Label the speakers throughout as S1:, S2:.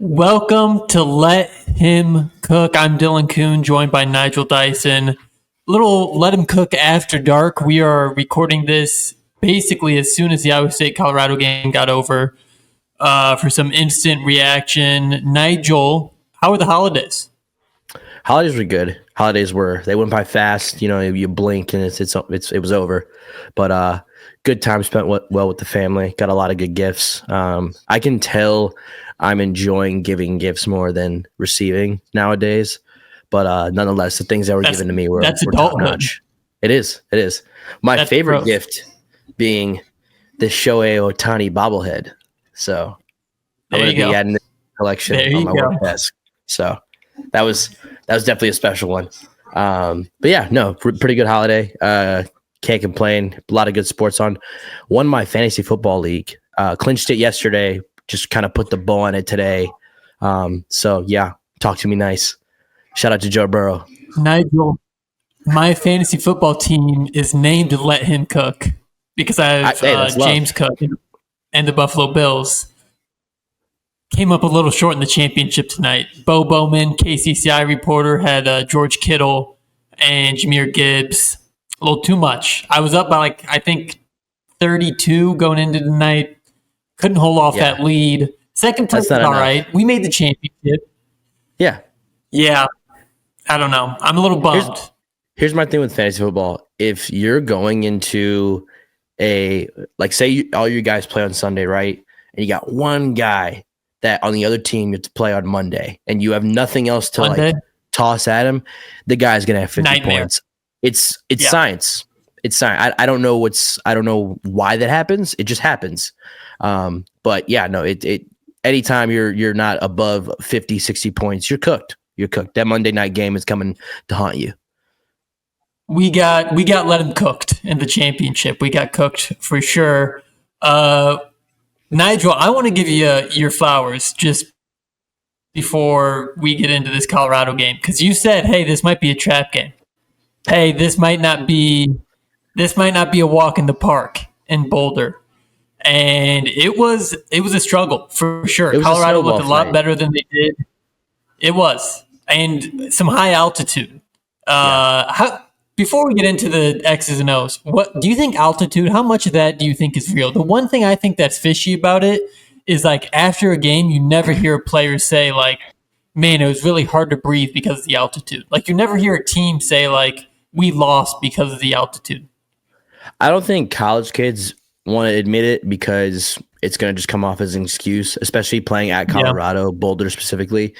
S1: Welcome to Let Him Cook. I'm Dylan Coon, joined by Nigel Dyson. Little Let Him Cook after dark. We are recording this basically as soon as the Iowa State-Colorado game got over for some instant reaction. Nigel, how are the holidays?
S2: Holidays were good. They went by fast. You know, you blink and it was over. But good time spent well with the family. Got a lot of good gifts. I can tell I'm enjoying giving gifts more than receiving nowadays. But nonetheless, the things that were given to me were top notch. It is. My favorite gift being the Shohei Ohtani bobblehead. So I'm going to be adding this collection on my work desk. So that was definitely a special one. But yeah, no, pretty good holiday. Can't complain. A lot of good sports on. Won my fantasy football league. Clinched it yesterday. Just kind of put the bow on it today. So yeah, talk to me nice. Shout out to Joe Burrow.
S1: Nigel, my fantasy football team is named Let Him Cook because I have James Cook and the Buffalo Bills. Came up a little short in the championship tonight. Bo Bowman, KCCI reporter, had George Kittle and Jahmyr Gibbs. A little too much. I was up by I think 32 going into the night. Couldn't hold off that lead. Second place was all right. We made the championship.
S2: Yeah.
S1: Yeah. I don't know. I'm a little bummed.
S2: Here's my thing with fantasy football. If you're going into say all you guys play on Sunday, right? And you got one guy that on the other team you have to play on Monday, and you have nothing else to toss at him, the guy's gonna have 50 points. It's science. It's science. I don't know why that happens. It just happens. But yeah, no, it anytime you're not above 50, 60 points, you're cooked. That Monday night game is coming to haunt you.
S1: We got let him cooked in the championship. We got cooked for sure. Nigel, I want to give you your flowers just before we get into this Colorado game, because you said, "Hey, this might be a trap game. Hey, this might not be a walk in the park in Boulder." And it was a struggle for sure. Colorado looked a lot better than they did. It was, and some high altitude. Before we get into the X's and O's, what do you think altitude? How much of that do you think is real? The one thing I think that's fishy about it is after a game, you never hear a player say "Man, it was really hard to breathe because of the altitude." You never hear a team say "We lost because of the altitude."
S2: I don't think college kids want to admit it because it's going to just come off as an excuse, especially playing at Colorado, Boulder specifically.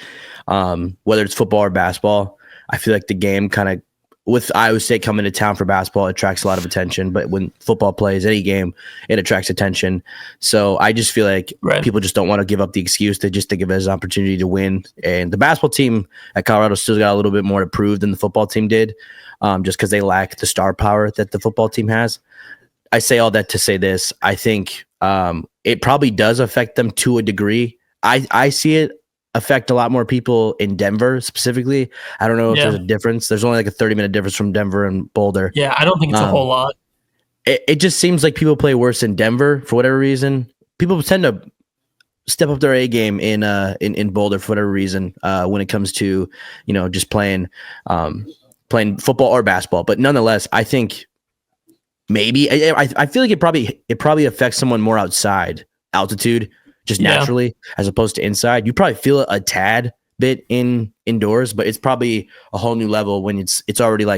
S2: Whether it's football or basketball, I feel like the game kind of, with Iowa State coming to town for basketball, it attracts a lot of attention. But when football plays any game, it attracts attention. So I just feel like people just don't want to give up the excuse. They just think of it as an opportunity to win. And the basketball team at Colorado still got a little bit more to prove than the football team did, just because they lack the star power that the football team has. I say all that to say this. I think it probably does affect them to a degree. I see it affect a lot more people in Denver specifically. I don't know if there's a difference. There's only a 30-minute difference from Denver and Boulder.
S1: Yeah, I don't think it's a whole lot.
S2: It just seems like people play worse in Denver for whatever reason. People tend to step up their A game in Boulder for whatever reason when it comes to just playing football or basketball. But nonetheless, I think maybe I feel like it probably affects someone more outside altitude. Just naturally, as opposed to inside. You probably feel it a tad bit indoors, but it's probably a whole new level when it's already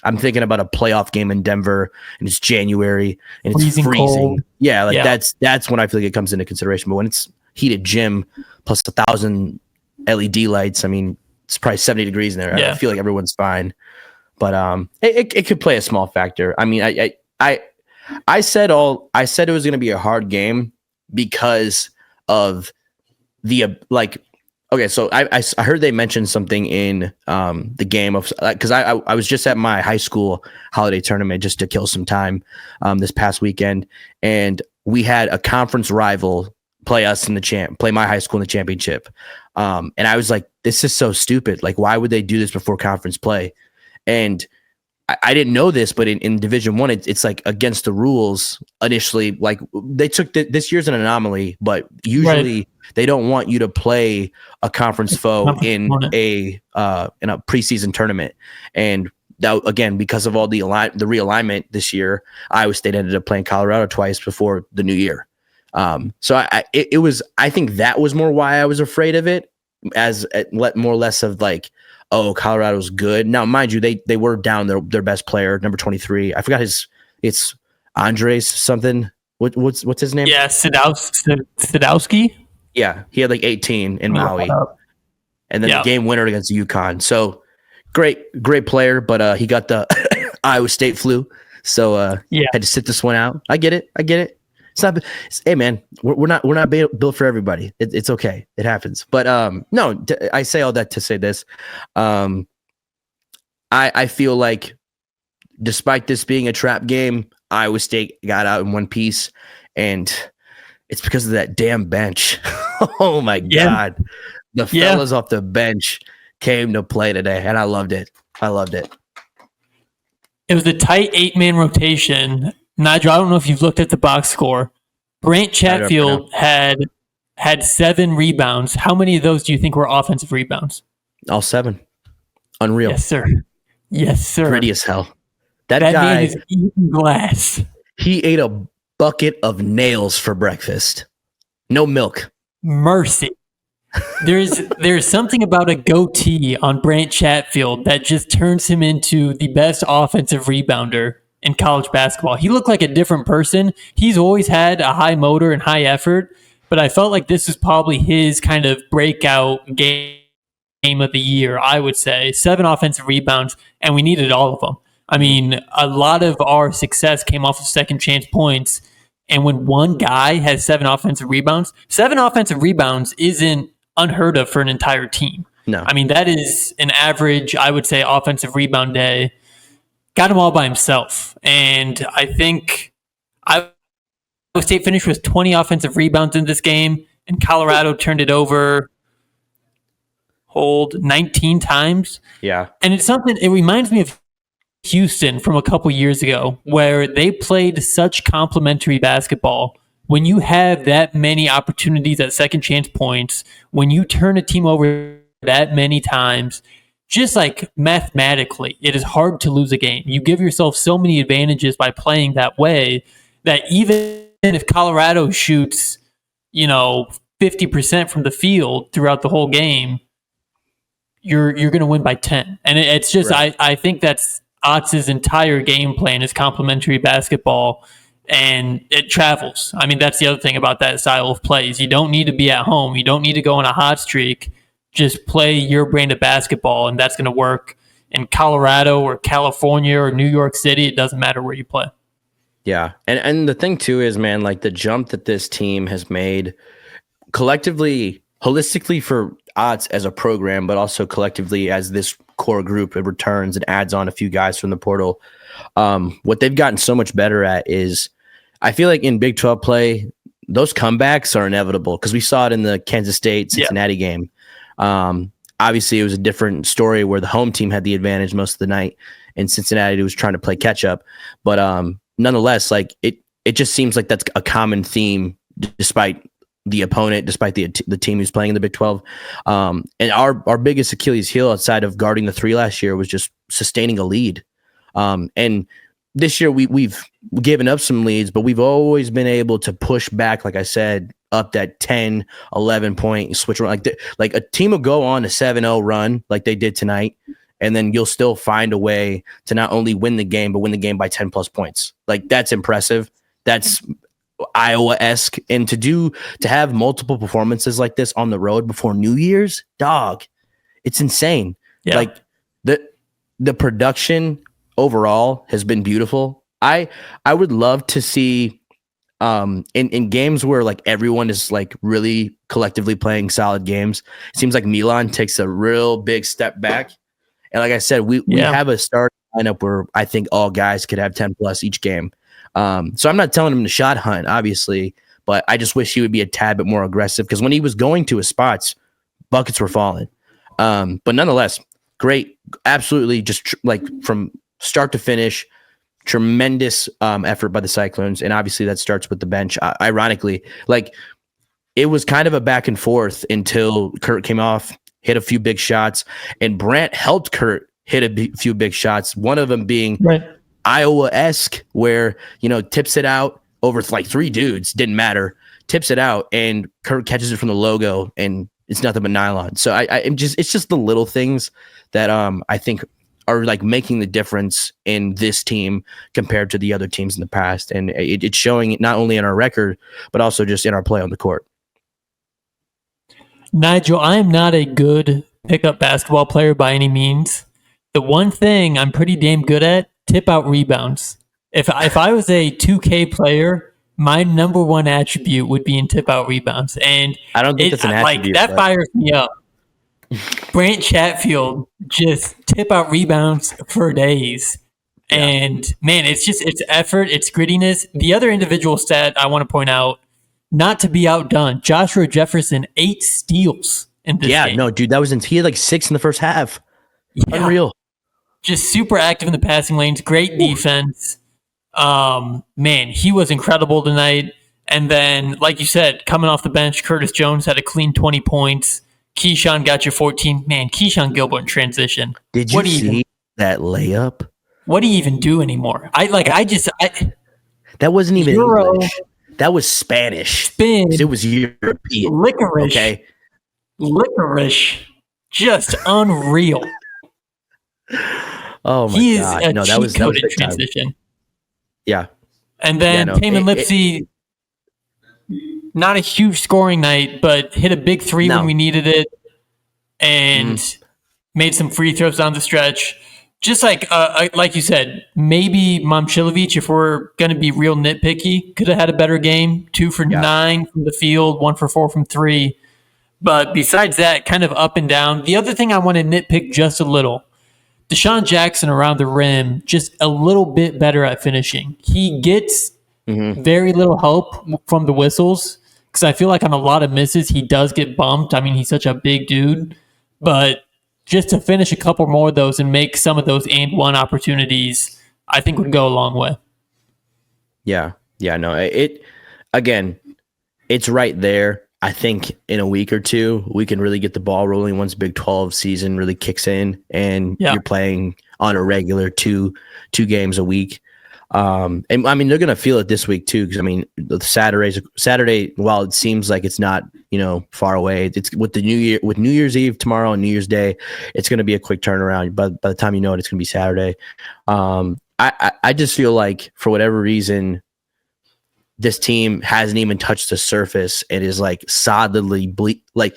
S2: I'm thinking about a playoff game in Denver and it's January and it's freezing.
S1: Cold.
S2: Yeah, that's when I feel like it comes into consideration. But when it's heated gym plus 1,000 LED lights, I mean, it's probably 70 degrees in there. I feel like everyone's fine. But it could play a small factor. I mean, I said it was going to be a hard game because of the okay, so I heard they mentioned something in the game of, because I was just at my high school holiday tournament just to kill some time this past weekend, and we had a conference rival play my high school in the championship, and I was like, this is so stupid. Why would they do this before conference play? And I didn't know this, but in Division One, it's like against the rules initially. Like they took this year's an anomaly, but usually they don't want you to play a conference foe in a preseason tournament. And that, again, because of all the realignment this year, Iowa State ended up playing Colorado twice before the new year. So I think that was more why I was afraid of it, as more or less of like, oh, Colorado's good. Now, mind you, they were down their best player, number 23. I forgot it's Andres something. What's his name?
S1: Yeah, Sadowski.
S2: Yeah, he had like 18 in Maui. And then the game winner against UConn. So great player, but he got the Iowa State flu. So had to sit this one out. I get it. It's not. Hey man, we're not built for everybody. It's okay. It happens. But no, I say all that to say this. I feel like despite this being a trap game, Iowa State got out in one piece, and it's because of that damn bench. Oh my God, the fellas off the bench came to play today, and I loved it.
S1: It was a tight 8-man rotation. Nigel, I don't know if you've looked at the box score. Brandt Chatfield had 7 rebounds. How many of those do you think were offensive rebounds?
S2: All 7. Unreal.
S1: Yes, sir.
S2: Pretty as hell. That guy
S1: man is eating glass.
S2: He ate a bucket of nails for breakfast. No milk.
S1: Mercy. There's something about a goatee on Brandt Chatfield that just turns him into the best offensive rebounder in college basketball. He looked like a different person. He's always had a high motor and high effort, but I felt like this was probably his kind of breakout game of the year, I would say. 7 offensive rebounds, and we needed all of them. I mean, a lot of our success came off of second chance points, and when one guy has 7 offensive rebounds isn't unheard of for an entire team.
S2: No.
S1: I mean, that is an average, I would say, offensive rebound day. Got him all by himself. And I think Iowa State finished with 20 offensive rebounds in this game, and Colorado turned it over 19 times.
S2: Yeah.
S1: And it reminds me of Houston from a couple years ago, where they played such complementary basketball. When you have that many opportunities at second chance points, when you turn a team over that many times, just like mathematically, it is hard to lose a game. You give yourself so many advantages by playing that way that even if Colorado shoots, 50% from the field throughout the whole game, you're going to win by 10. And it's just, right. I think that's Otz's entire game plan is complementary basketball. And it travels. I mean, that's the other thing about that style of plays. You don't need to be at home. You don't need to go on a hot streak. Just play your brand of basketball, and that's going to work in Colorado or California or New York City. It doesn't matter where you play.
S2: Yeah. And the thing, too, is, man, like the jump that this team has made collectively, holistically for Otz as a program, but also collectively as this core group, it returns and adds on a few guys from the portal. What they've gotten so much better at is, I feel like in Big 12 play, those comebacks are inevitable because we saw it in the Kansas State-Cincinnati game. Obviously, it was a different story where the home team had the advantage most of the night, and Cincinnati was trying to play catch-up. But nonetheless, like it just seems like that's a common theme despite the opponent, despite the team who's playing in the Big 12. And our biggest Achilles heel outside of guarding the 3 last year was just sustaining a lead. And this year we've given up some leads, but we've always been able to push back, like I said, up that 10, 11 point switch around. Like a team will go on a 7-0 run like they did tonight, and then you'll still find a way to not only win the game, but win the game by 10 plus points. Like that's impressive. That's Iowa-esque. And to have multiple performances like this on the road before New Year's, dog, it's insane. Yeah. Like the production overall has been beautiful. I would love to see in games where like everyone is like really collectively playing solid games. It seems like Milan takes a real big step back. And like I said, we have a starting lineup where I think all guys could have 10 plus each game. So I'm not telling him to shot hunt, obviously, but I just wish he would be a tad bit more aggressive because when he was going to his spots, buckets were falling. But nonetheless, great. Absolutely, just like from start to finish. Tremendous effort by the Cyclones, and obviously that starts with the bench. Ironically, like it was kind of a back and forth until Kurt came off, hit a few big shots, and Brandt helped Kurt hit a few big shots. One of them being Iowa-esque, where tips it out over like 3 dudes, didn't matter, tips it out, and Kurt catches it from the logo, and it's nothing but nylon. So it's just the little things that I think are like making the difference in this team compared to the other teams in the past. And it's showing not only in our record, but also just in our play on the court.
S1: Nigel, I am not a good pickup basketball player by any means. The one thing I'm pretty damn good at, tip out rebounds. If I was a 2K player, my number one attribute would be in tip out rebounds. And
S2: I don't think that's an attribute.
S1: That fires me up. Brandt Chatfield just tip out rebounds for days. Yeah. And man, it's effort, it's grittiness. The other individual stat I want to point out, not to be outdone, Joshua Jefferson, 8 steals in this game.
S2: No, dude, he had like 6 in the first half. Yeah. Unreal.
S1: Just super active in the passing lanes, great defense. Man, he was incredible tonight. And then, like you said, coming off the bench, Curtis Jones had a clean 20 points. Keyshawn got you 14. Man, Keyshawn Gilbert in transition.
S2: Did you see that layup?
S1: What do you even do anymore?
S2: That wasn't even English. That was Spanish.
S1: Spin.
S2: It was European.
S1: Licorice.
S2: Okay.
S1: Licorice. Just unreal.
S2: Oh my God. No, that was
S1: transition.
S2: Yeah.
S1: And then Payman Lipsey, not a huge scoring night, but hit a big 3 when we needed it, and made some free throws down the stretch. Just like you said, maybe Momcilovic, if we're going to be real nitpicky, could have had a better game. 2 for 9 from the field, 1 for 4 from 3. But besides that, kind of up and down. The other thing I want to nitpick just a little, Deshaun Jackson around the rim, just a little bit better at finishing. He gets very little help from the whistles, because I feel like on a lot of misses, he does get bumped. I mean, he's such a big dude. But just to finish a couple more of those and make some of those and one opportunities, I think would go a long way.
S2: Yeah. No, it's right there. I think in a week or two, we can really get the ball rolling once Big 12 season really kicks in and you're playing on a regular two games a week. And I mean, they're going to feel it this week too. Cause I mean, the Saturday, while it seems like it's not, far away, it's with New Year's Eve tomorrow and New Year's Day, it's going to be a quick turnaround. But by the time you know it, it's going to be Saturday. I just feel like for whatever reason, this team hasn't even touched the surface. It is like solidly like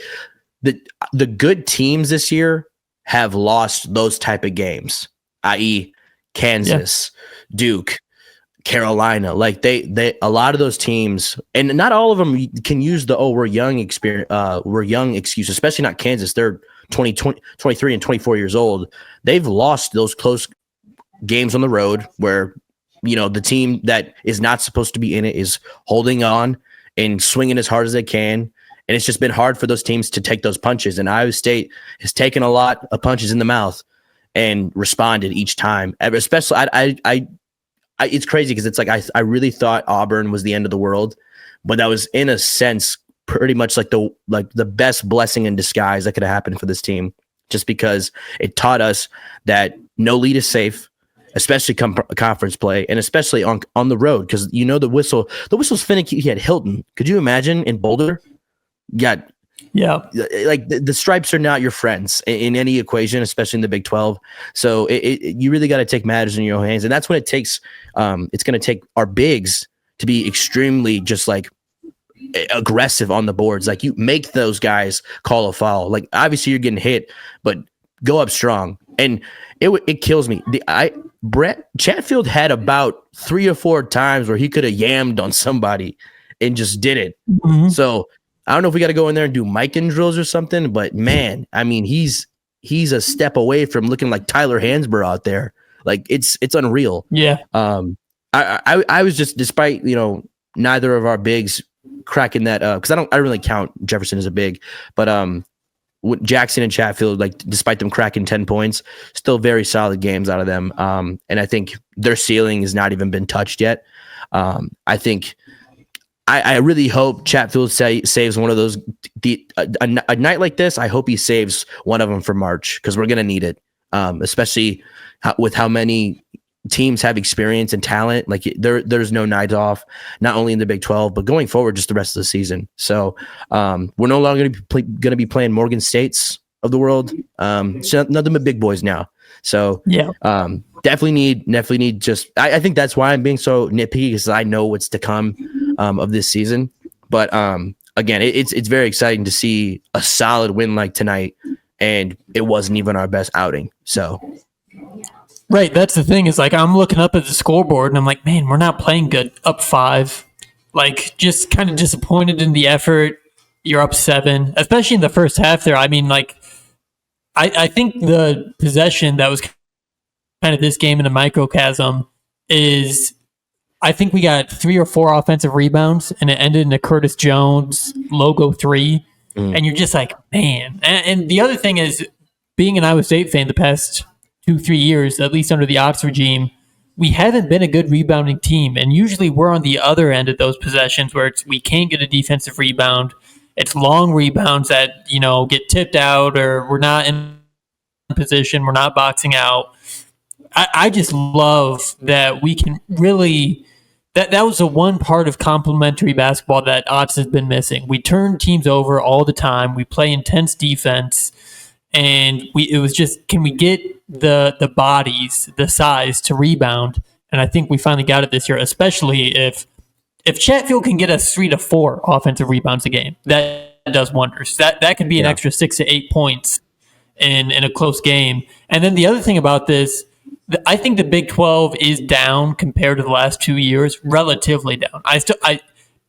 S2: the good teams this year have lost those type of games, i.e. Kansas, Duke, Carolina. Like they a lot of those teams, and not all of them can use the we're young excuse, especially not Kansas. They're 23 and 24 years old. They've lost those close games on the road where the team that is not supposed to be in it is holding on and swinging as hard as they can. And it's just been hard for those teams to take those punches. And Iowa State has taken a lot of punches in the mouth and responded each time. Especially, it's crazy because it's like I really thought Auburn was the end of the world, but that was in a sense pretty much like the best blessing in disguise that could have happened for this team, just because it taught us that no lead is safe, especially conference play, and especially on the road, because the whistle's finicky. He had Hilton. Could you imagine in Boulder? Yeah. Like the stripes are not your friends in any equation, especially in the Big 12. So you really got to take matters in your own hands, and that's what it takes. It's going to take our bigs to be extremely just like aggressive on the boards. Like you make those guys call a foul. Like obviously you're getting hit, but go up strong. And it kills me. Brandt Chatfield had about 3 or 4 times where he could have yammed on somebody and just did it. Mm-hmm. So I don't know if we got to go in there and do Mikan drills or something, but man, I mean, he's a step away from looking like Tyler Hansbrough out there. Like it's unreal.
S1: Yeah.
S2: I was just, despite neither of our bigs cracking that because I don't really count Jefferson as a big, but Jackson and Chatfield, like despite them cracking 10 points, still very solid games out of them. And I think their ceiling has not even been touched yet. I think I really hope Chatfield saves one of those. A night like this, I hope he saves one of them for March, because we're going to need it, especially with how many teams have experience and talent. Like there's no night off, not only in the Big 12, but going forward just the rest of the season. So we're no longer going to be playing Morgan States of the world. So nothing but big boys now. So
S1: yeah,
S2: definitely need just. I think that's why I'm being so nitpicky, because I know what's to come of this season. But again, it's very exciting to see a solid win like tonight, and it wasn't even our best outing. So.
S1: Right, that's the thing, is like I'm looking up at the scoreboard and I'm like, man, we're not playing good. Up 5. Like, just kind of disappointed in the effort. You're up 7, especially in the first half there. I mean, like, I think the possession that was kind of this game in a microcosm is, I think we got 3 or 4 offensive rebounds and it ended in a Curtis Jones logo 3. And you're just like, man. And the other thing is, being an Iowa State fan the past 2-3 years, at least under the Ox regime, we haven't been a good rebounding team, and usually we're on the other end of those possessions where we can't get a defensive rebound. It's long rebounds that get tipped out, or we're not in position, we're not boxing out. I just love that we can really. That was the one part of complementary basketball that Ox has been missing. We turn teams over all the time. We play intense defense. And it was just, can we get the bodies, the size to rebound? And I think we finally got it this year, especially if Chatfield can get us 3 to 4 offensive rebounds a game. That does wonders. That could be an extra 6 to 8 points in a close game. And then the other thing about this, I think the Big 12 is down compared to the last 2 years, relatively down.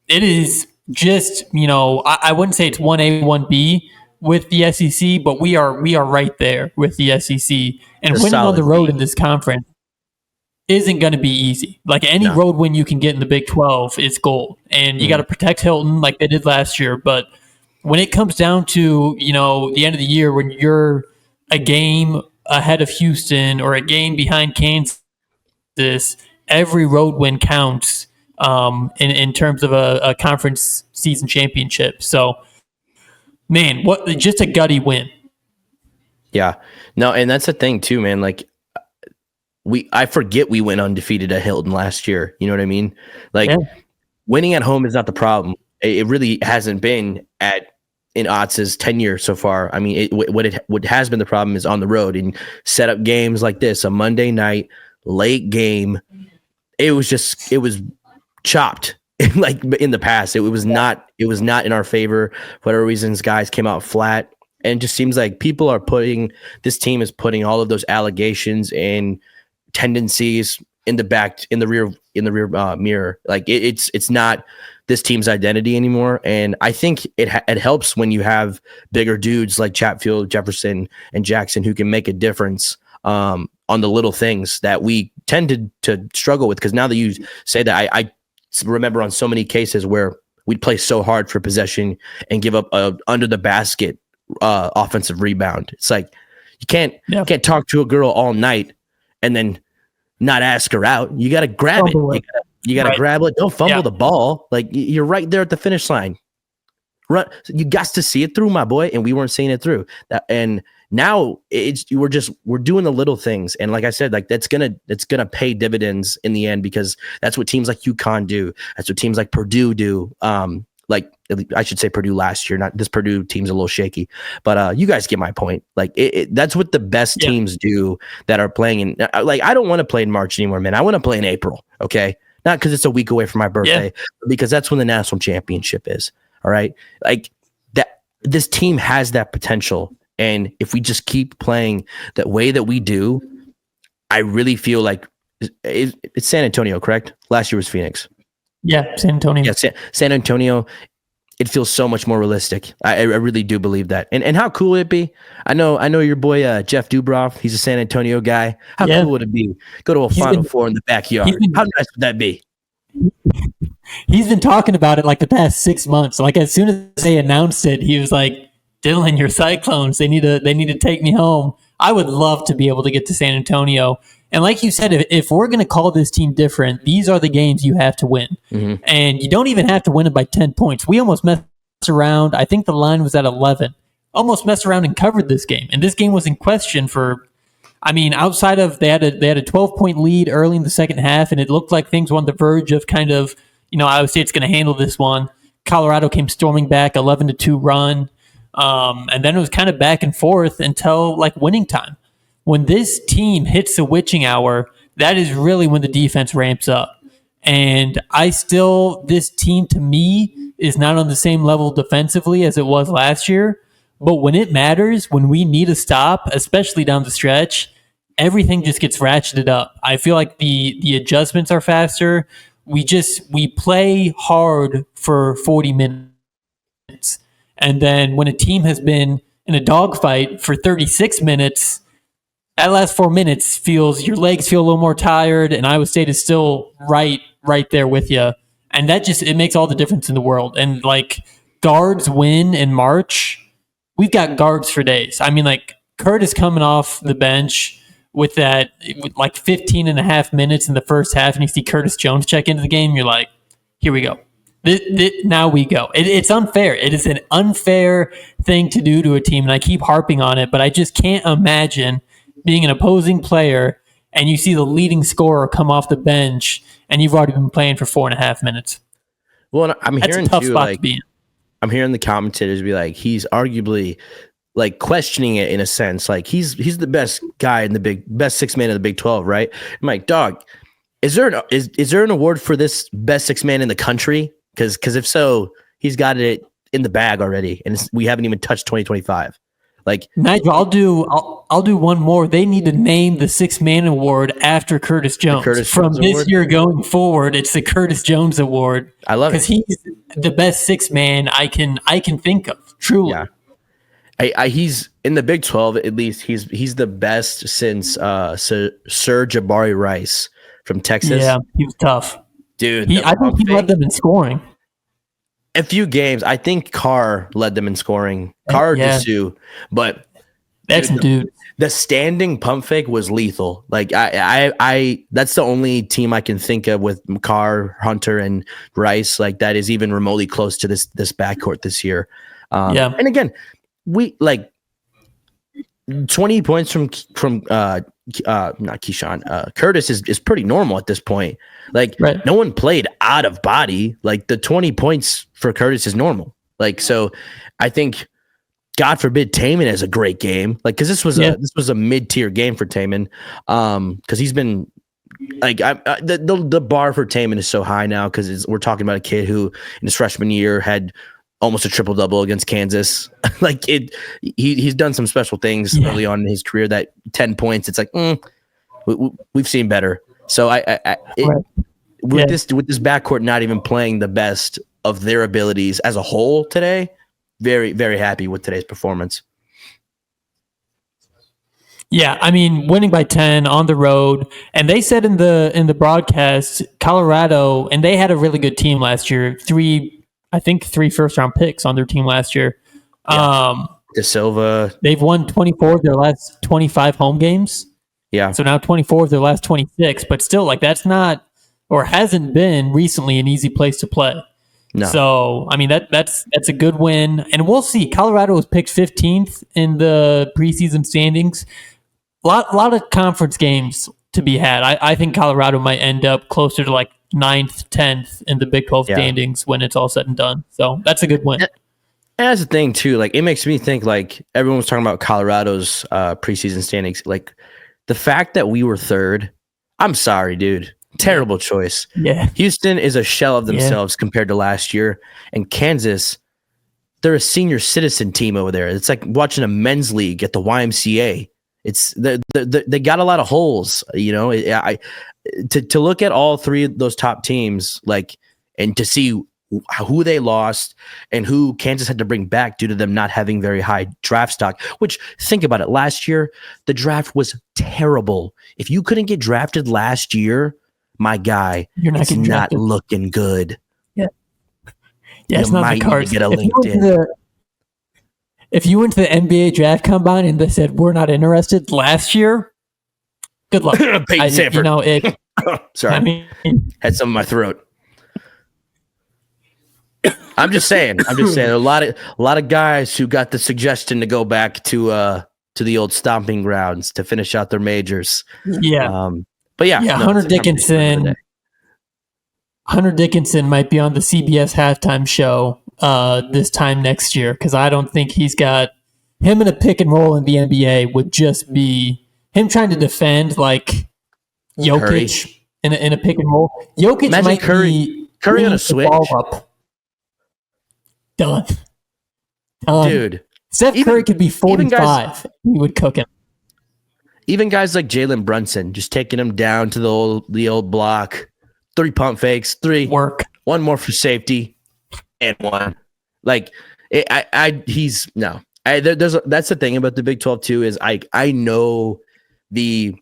S1: It is just, I wouldn't say it's 1A, 1B with the SEC, but we are right there with the SEC. And winning on the road in this conference isn't going to be easy. Like, any road win you can get in the Big 12 is gold. And you got to protect Hilton like they did last year. But when it comes down to, the end of the year, when you're a game ahead of Houston or a game behind Kansas, every road win counts in terms of a conference season championship. So, man, just a gutty win.
S2: Yeah. No, and that's the thing too, man. Like, I forget we went undefeated at Hilton last year. You know what I mean? Like, winning at home is not the problem. It really hasn't been in Otz's tenure so far. I mean, what has been the problem is on the road and set up games like this, a Monday night late game. It was chopped. Like in the past, it was not in our favor. For whatever reasons, guys came out flat, and it just seems like this team is putting all of those allegations and tendencies in the rear mirror. Like it's not this team's identity anymore. And I think it helps when you have bigger dudes like Chatfield, Jefferson, and Jackson who can make a difference on the little things that we tend to struggle with. Because now that you say that, I remember on so many cases where we'd play so hard for possession and give up a under the basket offensive rebound. It's like you can't talk to a girl all night and then not ask her out. You got to grab it. You got to grab it. Don't fumble the ball. Like, you're right there at the finish line. Run. You got to see it through, my boy, and we weren't seeing it through. And now we're doing the little things, and like I said, like that's gonna pay dividends in the end, because that's what teams like UConn do. That's what teams like Purdue do. Like, I should say Purdue last year. Not this Purdue team's a little shaky, but you guys get my point. Like, that's what the best teams do that are playing in. Like, I don't want to play in March anymore, man. I want to play in April. Okay, not because it's a week away from my birthday, but because that's when the national championship is. All right, like that. This team has that potential. And if we just keep playing that way that we do, I really feel like it's San Antonio, correct? Last year was Phoenix.
S1: Yeah, San Antonio.
S2: Yeah, San Antonio. It feels so much more realistic. I really do believe that. And how cool would it be? I know your boy Jeff Dubroff. He's a San Antonio guy. How cool would it be? Go to a Final Four in the backyard. How nice would that be?
S1: He's been talking about it like the past 6 months. Like, as soon as they announced it, he was like, Dylan, your Cyclones, they need to take me home. I would love to be able to get to San Antonio. And like you said, if we're going to call this team different, these are the games you have to win. Mm-hmm. And you don't even have to win it by 10 points. We almost messed around. I think the line was at 11. Almost messed around and covered this game. And this game was in question for, outside of they had a 12-point lead early in the second half, and it looked like things were on the verge of kind of, Iowa State's going to handle this one. Colorado came storming back, 11-2 run. And then it was kind of back and forth until like winning time. When this team hits the witching hour, that is really when the defense ramps up. And this team to me is not on the same level defensively as it was last year. But when it matters, when we need a stop, especially down the stretch, everything just gets ratcheted up. I feel like the adjustments are faster. We play hard for 40 minutes. And then when a team has been in a dogfight for 36 minutes, that last 4 minutes your legs feel a little more tired, and Iowa State is still right there with you. And that it makes all the difference in the world. And like guards win in March, we've got guards for days. Curtis coming off the bench with like 15 and a half minutes in the first half, and you see Curtis Jones check into the game, you're like, here we go. Now we go. It's unfair. It is an unfair thing to do to a team, and I keep harping on it, but I just can't imagine being an opposing player and you see the leading scorer come off the bench and you've already been playing for 4.5 minutes.
S2: Well, I'm hearing
S1: a tough spot to be in.
S2: I'm hearing the commentators be like, he's arguably like questioning it in a sense. Like he's the best guy in best six man in the Big 12, right? I'm like, dog, is there an award for this best six man in the country? Because if so, he's got it in the bag already, and we haven't even touched 2025. Like
S1: Nigel, I'll do one more. They need to name the six man award after Curtis Jones. From this year going forward, it's the Curtis Jones Award.
S2: I love it
S1: because he's the best six man I can think of. Truly,
S2: yeah. He's in the Big 12 at least. He's the best since Sir Jabari Rice from Texas.
S1: Yeah, he was tough,
S2: dude.
S1: I think he led them in scoring.
S2: A few games, I think Carr led them in scoring. Carr just too, but
S1: dude.
S2: The standing pump fake was lethal. Like I that's the only team I can think of with Carr, Hunter, and Rice like that is even remotely close to this backcourt this year. And again, we like 20 points from not Keyshawn. Curtis is pretty normal at this point. Like no one played out of body. Like the 20 points for Curtis is normal. Like so, I think God forbid Taman has a great game. Like because this was a mid-tier game for Taman. Because he's been like the bar for Taman is so high now because we're talking about a kid who in his freshman year had almost a triple-double against Kansas. Like he's done some special things early on in his career. That 10 points, it's like we've seen better. So with this backcourt not even playing the best of their abilities as a whole today, very very happy with today's performance.
S1: Yeah, winning by 10 on the road, and they said in the broadcast, Colorado, and they had a really good team last year. three first-round picks on their team last year.
S2: De Silva.
S1: They've won 24 of their last 25 home games.
S2: Yeah.
S1: So now 24 of their last 26, but still, like that's not or hasn't been recently an easy place to play. No. So that's a good win, and we'll see. Colorado was picked 15th in the preseason standings. Lot of conference games to be had. I think Colorado might end up closer to like 9th, 10th in the Big 12 standings when it's all said and done. So that's a good win.
S2: And that's the thing too. Like it makes me think like everyone was talking about Colorado's preseason standings. Like the fact that we were third, I'm sorry, dude. Terrible choice.
S1: Yeah.
S2: Houston is a shell of themselves compared to last year. And Kansas, they're a senior citizen team over there. It's like watching a men's league at the YMCA. It's they got a lot of holes, you know. To look at all three of those top teams, like, and to see who they lost and who Kansas had to bring back due to them not having very high draft stock, which think about it. Last year, the draft was terrible. If you couldn't get drafted last year, my guy, it's not looking good.
S1: Yeah, it's not the cards.
S2: Get a LinkedIn.
S1: if you went to the NBA draft combine and they said we're not interested last year, good luck.
S2: Peyton Sanford. Sorry,
S1: I mean,
S2: had some in my throat. I'm just saying. A lot of guys who got the suggestion to go back to the old stomping grounds to finish out their majors.
S1: Yeah.
S2: But yeah,
S1: Hunter Dickinson. Hunter Dickinson might be on the CBS halftime show this time next year because I don't think he's got him in a pick and roll in the NBA would just be him trying to defend like Jokic in a pick and roll. Jokic
S2: Imagine
S1: might
S2: Curry on a switch.
S1: Up. Done.
S2: Dude.
S1: Steph Curry could be 45. He would cook him.
S2: Even guys like Jalen Brunson, just taking him down to the old block. 3 pump fakes, 3
S1: work,
S2: 1 more for safety, and 1. Like that's the thing about the Big 12 too is I know the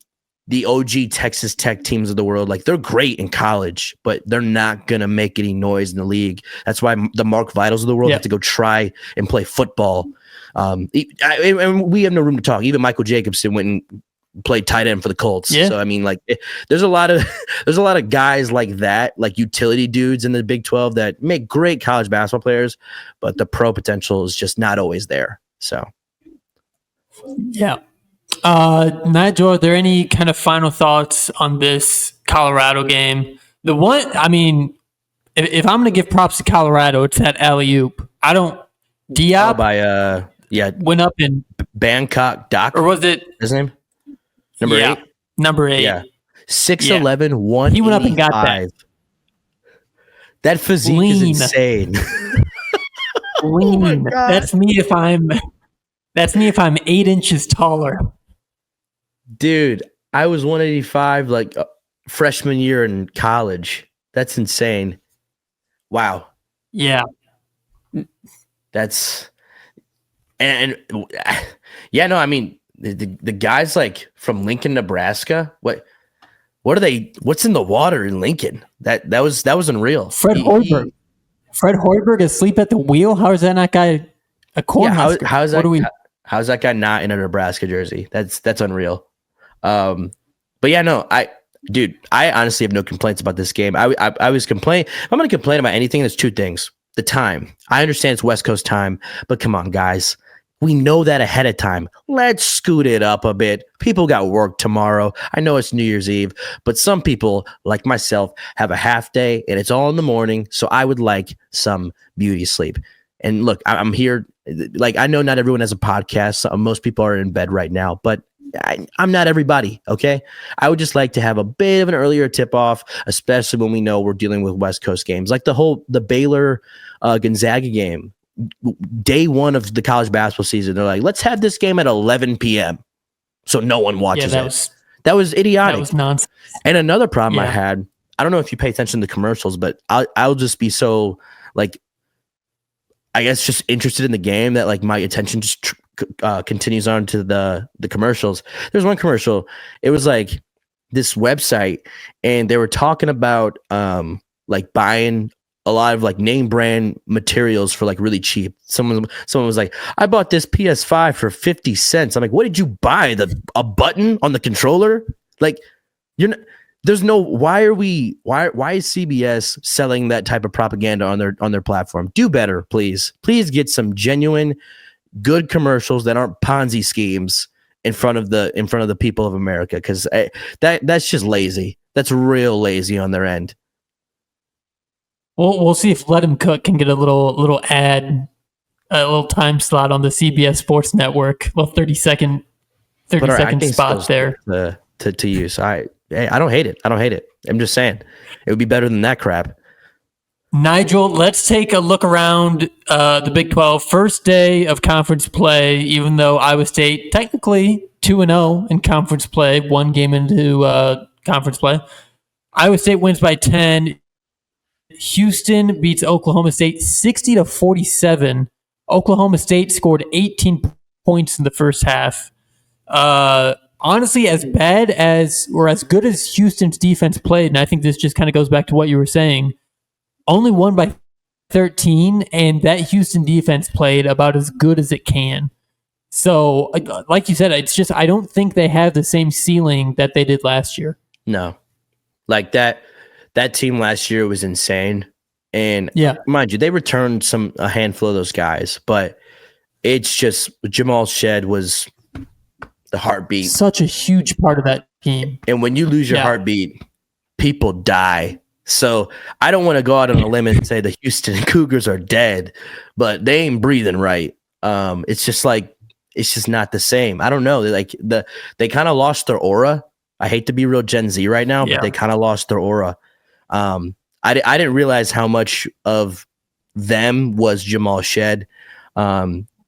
S2: OG Texas Tech teams of the world, like they're great in college, but they're not gonna make any noise in the league. That's why the Mark Vitals of the world have to go try and play football. And we have no room to talk. Even Michael Jacobson went and played tight end for the Colts.
S1: Yeah.
S2: So I mean, like, there's a lot of guys like that, like utility dudes in the Big 12 that make great college basketball players, but the pro potential is just not always there. So,
S1: yeah. Nigel, are there any kind of final thoughts on this Colorado game? The one, I mean, if I'm going to give props to Colorado, it's that alley-oop. Diop went up in
S2: Bangkok Doc,
S1: or was it
S2: his name? Number 8?
S1: Number 8.
S2: Yeah. 6'11", 185.
S1: He went up and got that.
S2: That physique is insane.
S1: Lean. Oh my God. That's me if I'm 8 inches taller.
S2: Dude, I was 185 like freshman year in college. That's insane. Wow.
S1: Yeah.
S2: That's and yeah, no, I mean the guys like from Lincoln, Nebraska, what are they? What's in the water in Lincoln? That was unreal.
S1: Fred Hoiberg asleep at the wheel. How is that not guy a cornhusker?
S2: How's that guy not in a Nebraska jersey? That's unreal. But yeah, no, I honestly have no complaints about this game. I was complaining. If I'm going to complain about anything, there's 2 things. The time. I understand it's West Coast time, but come on, guys. We know that ahead of time. Let's scoot it up a bit. People got work tomorrow. I know it's New Year's Eve, but some people, like myself, have a half day and it's all in the morning. So I would like some beauty sleep. And look, I'm here. Like, I know not everyone has a podcast. So most people are in bed right now, but I'm not everybody. Okay. I would just like to have a bit of an earlier tip off, especially when we know we're dealing with West Coast games, like the Baylor Gonzaga game. Day 1 of the college basketball season, they're like, let's have this game at 11 p.m. so no one watches it. That was idiotic.
S1: That was nonsense.
S2: And another problem I had, I don't know if you pay attention to the commercials, but I'll just be so, like, I guess just interested in the game that like my attention just continues on to the commercials. There's one commercial. It was like this website, and they were talking about like buying a lot of like name brand materials for like really cheap. Someone was like, I bought this PS5 for 50 cents. I'm like, what did you buy? A button on the controller? Like, there's no, why is CBS selling that type of propaganda on their platform? Do better, please. Please get some genuine good commercials that aren't Ponzi schemes in front of the people of America. Because that's just lazy. That's real lazy on their end.
S1: We'll see if Let Him Cook can get a little ad, a little time slot on the CBS Sports Network. A little 30 second spot there
S2: to use. I don't hate it. I'm just saying it would be better than that crap.
S1: Nigel, let's take a look around the Big 12. First day of conference play, even though Iowa State technically 2-0 in conference play, 1 game into conference play. Iowa State wins by 10. Houston beats Oklahoma State 60-47. Oklahoma State scored 18 points in the first half. Honestly, as bad as or as good as Houston's defense played, and I think this just kind of goes back to what you were saying, only won by 13, and that Houston defense played about as good as it can. So, like you said, it's just I don't think they have the same ceiling that they did last year.
S2: No. Like that team last year was insane. And mind you, they returned a handful of those guys, but it's just Jamal Shead was the heartbeat.
S1: Such a huge part of that team.
S2: And when you lose your heartbeat, people die. So I don't want to go out on a limb and say the Houston Cougars are dead, but they ain't breathing right. It's just not the same. I don't know. They kind of lost their aura. I hate to be real Gen Z right now, but they kind of lost their aura. I didn't realize how much of them was Jamal Shead.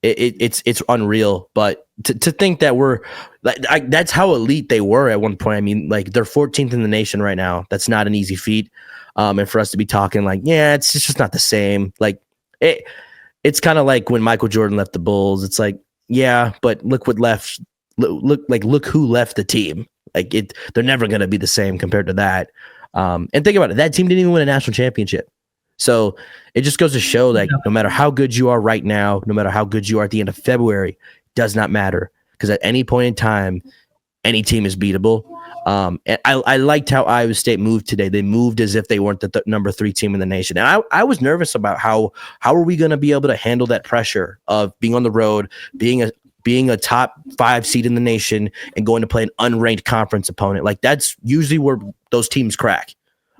S2: It's unreal, but to think that we're that's how elite they were at one point. I mean, like they're 14th in the nation right now. That's not an easy feat. And for us to be talking like, it's just not the same. Like it's kind of like when Michael Jordan left the Bulls. It's like, but look what left. Look who left the team. Like they're never going to be the same compared to that. And think about it. That team didn't even win a national championship. So it just goes to show that no matter how good you are right now, no matter how good you are at the end of February, does not matter. Because at any point in time, any team is beatable. And I liked how Iowa State moved today. They moved as if they weren't the number 3 team in the nation. And I was nervous about how are we going to be able to handle that pressure of being on the road, being a top 5 seed in the nation and going to play an unranked conference opponent. Like that's usually where those teams crack.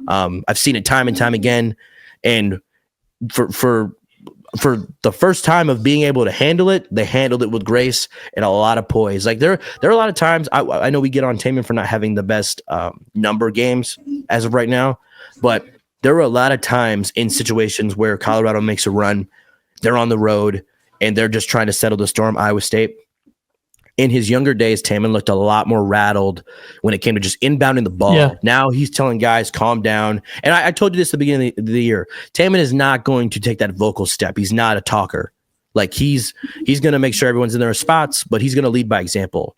S2: I've seen it time and time again. And for the first time of being able to handle it, they handled it with grace and a lot of poise. Like there are a lot of times I know we get on Taman for not having the best number games as of right now, but there were a lot of times in situations where Colorado makes a run, they're on the road, and they're just trying to settle the storm. Iowa State. In his younger days, Taman looked a lot more rattled when it came to just inbounding the ball. Yeah. Now he's telling guys, calm down. And I told you this at the beginning of the year. Taman is not going to take that vocal step. He's not a talker. Like he's going to make sure everyone's in their spots, but he's going to lead by example.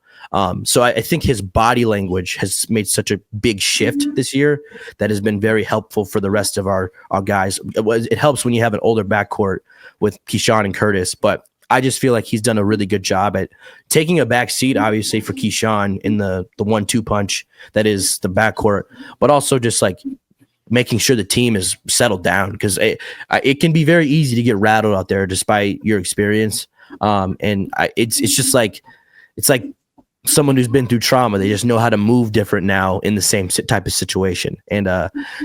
S2: So I think his body language has made such a big shift this year that has been very helpful for the rest of our guys. It helps when you have an older backcourt with Keyshawn and Curtis, but I just feel like he's done a really good job at taking a back seat, obviously, for Keyshawn in the 1-2 punch that is the backcourt, but also just like making sure the team is settled down because it can be very easy to get rattled out there despite your experience. It's just like it's like someone who's been through trauma. They just know how to move different now in the same type of situation. And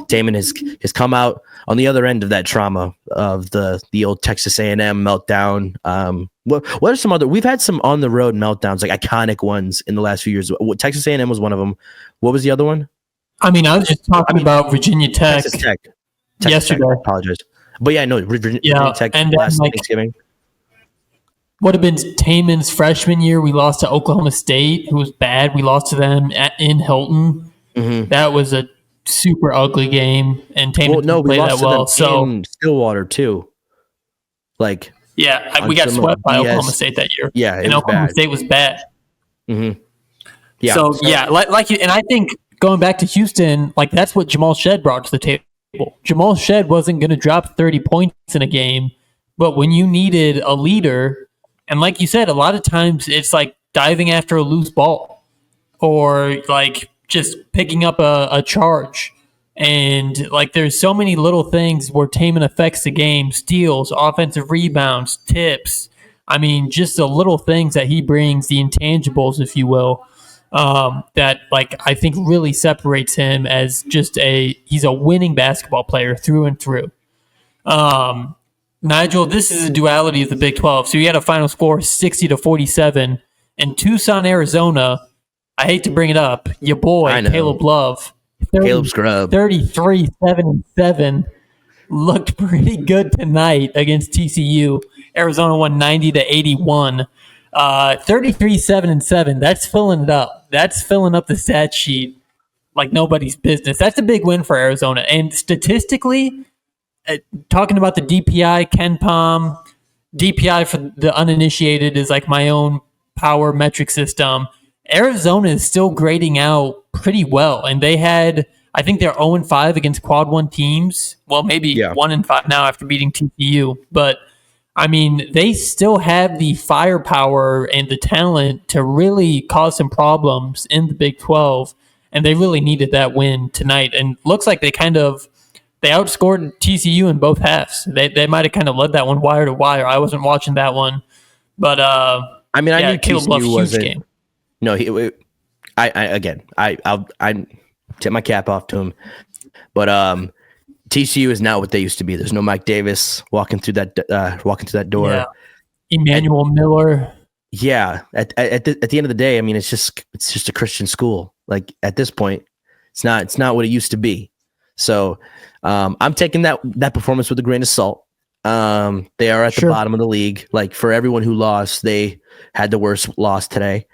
S2: Taman has come out on the other end of that trauma of the old Texas A&M meltdown. What are some other? We've had some on the road meltdowns, like iconic ones in the last few years. Texas A&M was one of them. What was the other one?
S1: I mean, I was just talking about Virginia Tech.
S2: Texas Tech
S1: yesterday.
S2: Tech, I apologize, but yeah, no, Virginia Tech
S1: and
S2: last Thanksgiving.
S1: Would have been Taman's freshman year. We lost to Oklahoma State, who was bad. We lost to them in Hilton. Mm-hmm. That was a super ugly game, and Taman didn't play that well. So
S2: in Stillwater too. We
S1: got swept by Oklahoma State that year.
S2: Yeah,
S1: and Oklahoma State was bad.
S2: Mm-hmm.
S1: Yeah. So like you, and I think going back to Houston, like that's what Jamal Shead brought to the table. Jamal Shead wasn't going to drop 30 points in a game, but when you needed a leader. And like you said, a lot of times it's like diving after a loose ball or like just picking up a charge. And like there's so many little things where Taman affects the game, steals, offensive rebounds, tips. I mean, just the little things that he brings, the intangibles, if you will, that like I think really separates him as just he's a winning basketball player through and through. Nigel, this is a duality of the Big 12. So you had a final score 60-47 in Tucson, Arizona. I hate to bring it up. Your boy, Caleb Love,
S2: Caleb Scrub,
S1: 33-7-7, looked pretty good tonight against TCU. Arizona won 90-81. 33-7-7. That's filling it up. That's filling up the stat sheet like nobody's business. That's a big win for Arizona. And statistically, talking about the DPI, Ken Palm, DPI for the uninitiated is like my own power metric system. Arizona is still grading out pretty well. And they had, I think they're 0-5 against quad one teams. Well, maybe 1-5 now after beating TCU. But, I mean, they still have the firepower and the talent to really cause some problems in the Big 12. And they really needed that win tonight. And looks like they outscored TCU in both halves. They might have kind of led that one wire to wire. I wasn't watching that one. But,
S2: I knew
S1: Caleb Love's huge game.
S2: No, I tip my cap off to him, but TCU is not what they used to be. There's no Mike Davis walking through that door. Yeah.
S1: Emmanuel Miller.
S2: Yeah, at the end of the day, I mean, it's just a Christian school. Like at this point, it's not what it used to be. So I'm taking that performance with a grain of salt. They are at the bottom of the league. Like for everyone who lost, they had the worst loss today.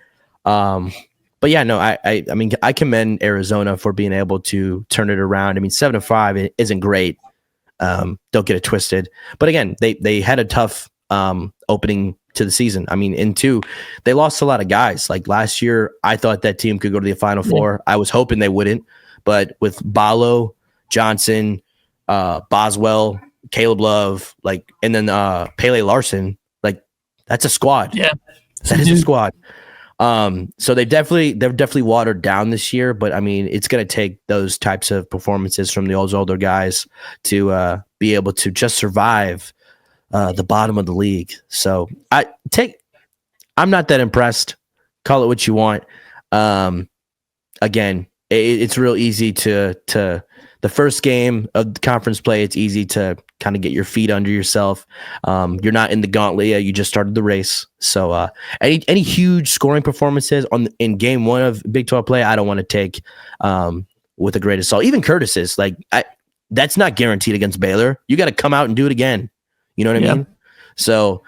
S2: But yeah, no, I mean, I commend Arizona for being able to turn it around. I mean, 7-5 isn't great. Don't get it twisted. But again, they had a tough opening to the season. I mean, in 2, they lost a lot of guys. Like last year, I thought that team could go to the Final Four. I was hoping they wouldn't. But with Ballo, Johnson, Boswell, Caleb Love, and then Pele Larson, that's a squad.
S1: Yeah,
S2: that is a squad. So they've definitely watered down this year, but I mean, it's going to take those types of performances from the older guys to be able to just survive the bottom of the league. So I'm not that impressed. Call it what you want. Again, it's real easy to the first game of the conference play. It's easy to kind of get your feet under yourself. You're not in the gauntlet yet. You just started the race. So any huge scoring performances in game 1 of Big 12 play, I don't want to take with a great assault. Even Curtis's, that's not guaranteed against Baylor. You got to come out and do it again. You know what I mean? So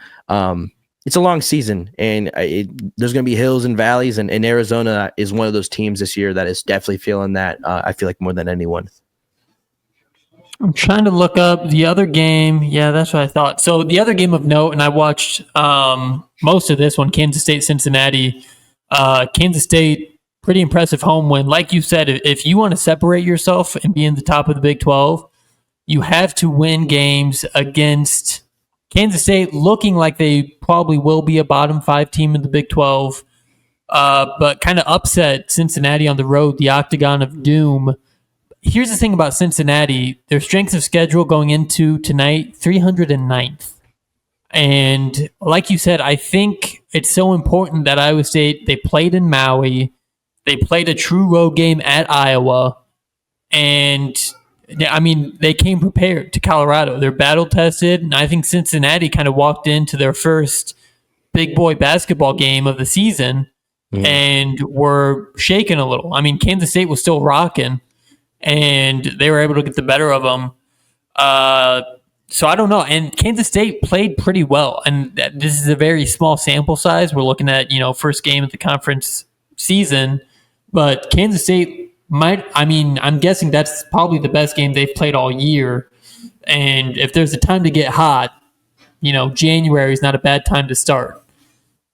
S2: it's a long season, and there's going to be hills and valleys, and Arizona is one of those teams this year that is definitely feeling that, I feel like, more than anyone.
S1: I'm trying to look up the other game. Yeah, that's what I thought. So the other game of note, and I watched most of this one, Kansas State, Cincinnati. Kansas State, pretty impressive home win. Like you said, if you want to separate yourself and be in the top of the Big 12, you have to win games against Kansas State, looking like they probably will be a bottom 5 team in the Big 12, but kind of upset Cincinnati on the road, the Octagon of Doom. Here's the thing about Cincinnati. Their strength of schedule going into tonight, 309th. And like you said, I think it's so important that Iowa State, they played in Maui. They played a true road game at Iowa. And, I mean, they came prepared to Colorado. They're battle-tested. And I think Cincinnati kind of walked into their first big boy basketball game of the season and were shaken a little. I mean, Kansas State was still rocking. And they were able to get the better of them. So I don't know. And Kansas State played pretty well. And this is a very small sample size. We're looking at, first game of the conference season. But Kansas State I'm guessing that's probably the best game they've played all year. And if there's a time to get hot, January is not a bad time to start.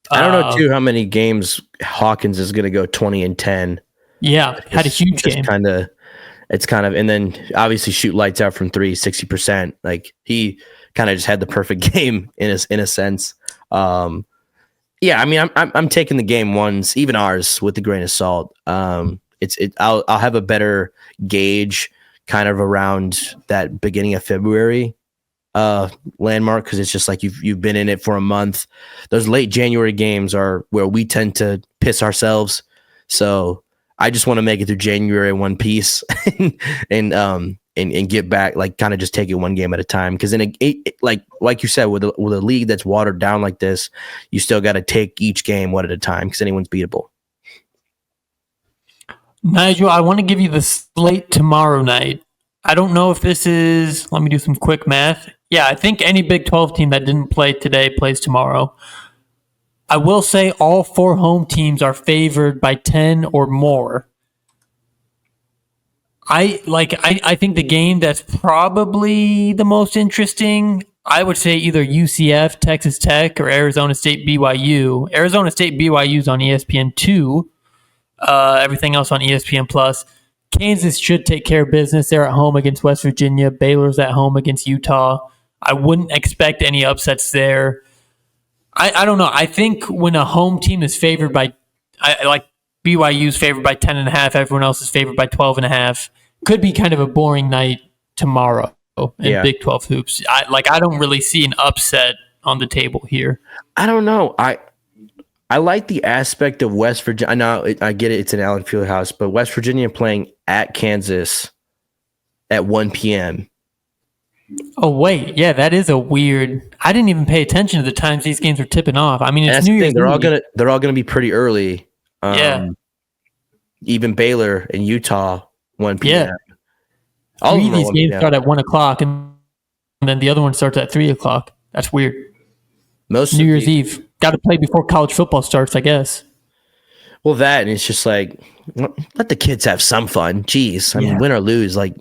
S2: I don't know, too, how many games Hawkins is going to go 20-10.
S1: Yeah, had a huge game.
S2: It's kind of, and then obviously shoot lights out from 3, 60%. Like he kind of just had the perfect game in a sense. Yeah, I mean, I'm taking the game ones, even ours, with a grain of salt. I'll have a better gauge kind of around that beginning of February landmark, because it's just like you've been in it for a month. Those late January games are where we tend to piss ourselves. So I just want to make it through January in one piece and get back, kind of just take it one game at a time. Because in like you said, with a league that's watered down like this, you still got to take each game one at a time because anyone's beatable.
S1: Nigel, I want to give you the slate tomorrow night. I don't know if this is. Let me do some quick math. Yeah, I think any Big 12 team that didn't play today plays tomorrow. I will say all 4 home teams are favored by 10 or more. I think the game that's probably the most interesting, I would say either UCF, Texas Tech, or Arizona State, BYU. Arizona State, BYU is on ESPN2. Everything else on ESPN+. Kansas should take care of business. They're at home against West Virginia. Baylor's at home against Utah. I wouldn't expect any upsets there. I don't know. I think when a home team is favored by, like BYU's favored by 10.5, everyone else is favored by 12.5. Could be kind of a boring night tomorrow in Big 12 hoops. I don't really see an upset on the table here.
S2: I don't know. I like the aspect of West Virginia. I know I get it. It's an Allen Fieldhouse, but West Virginia playing at Kansas at 1 p.m.
S1: Oh, wait. Yeah, that is a weird. I didn't even pay attention to the times these games are tipping off. I mean, it's New Year's Eve.
S2: They're all gonna be pretty early.
S1: Yeah.
S2: Even Baylor and Utah 1 p.m.
S1: Yeah. All of these games start at 1 o'clock, and then the other one starts at 3 o'clock. That's weird.
S2: Most
S1: New Year's Eve. Got to play before college football starts, I guess.
S2: Well, that, and it's just like, let the kids have some fun. Jeez, I mean, win or lose, like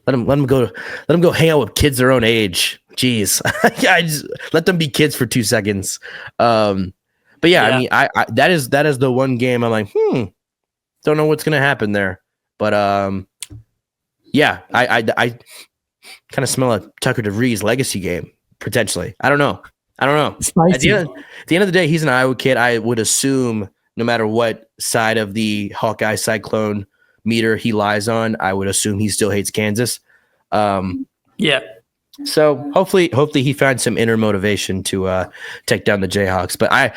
S2: let them go hang out with kids their own age. Jeez, just let them be kids for 2 seconds. But yeah, I mean, I that is the one game I'm like, don't know what's gonna happen there. But yeah, I kind of smell a Tucker DeVries legacy game potentially. I don't know. At the end of the day, he's an Iowa kid. I would assume no matter what side of the Hawkeye Cyclone meter he lies on, I would assume he still hates Kansas.
S1: Yeah.
S2: So hopefully he finds some inner motivation to take down the Jayhawks. But I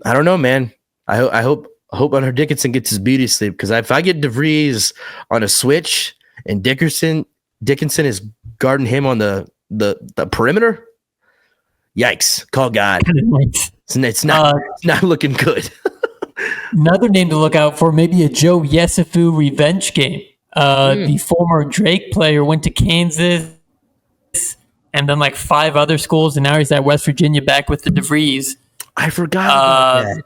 S2: don't know, man. I hope Hunter Dickinson gets his beauty sleep, because if I get DeVries on a switch and Dickinson is guarding him on the perimeter, yikes! Call God. It's not looking good.
S1: Another name to look out for, maybe a Joe Yesufu revenge game. The former Drake player went to Kansas and then like 5 other schools, and now he's at West Virginia back with the DeVries.
S2: I forgot about that.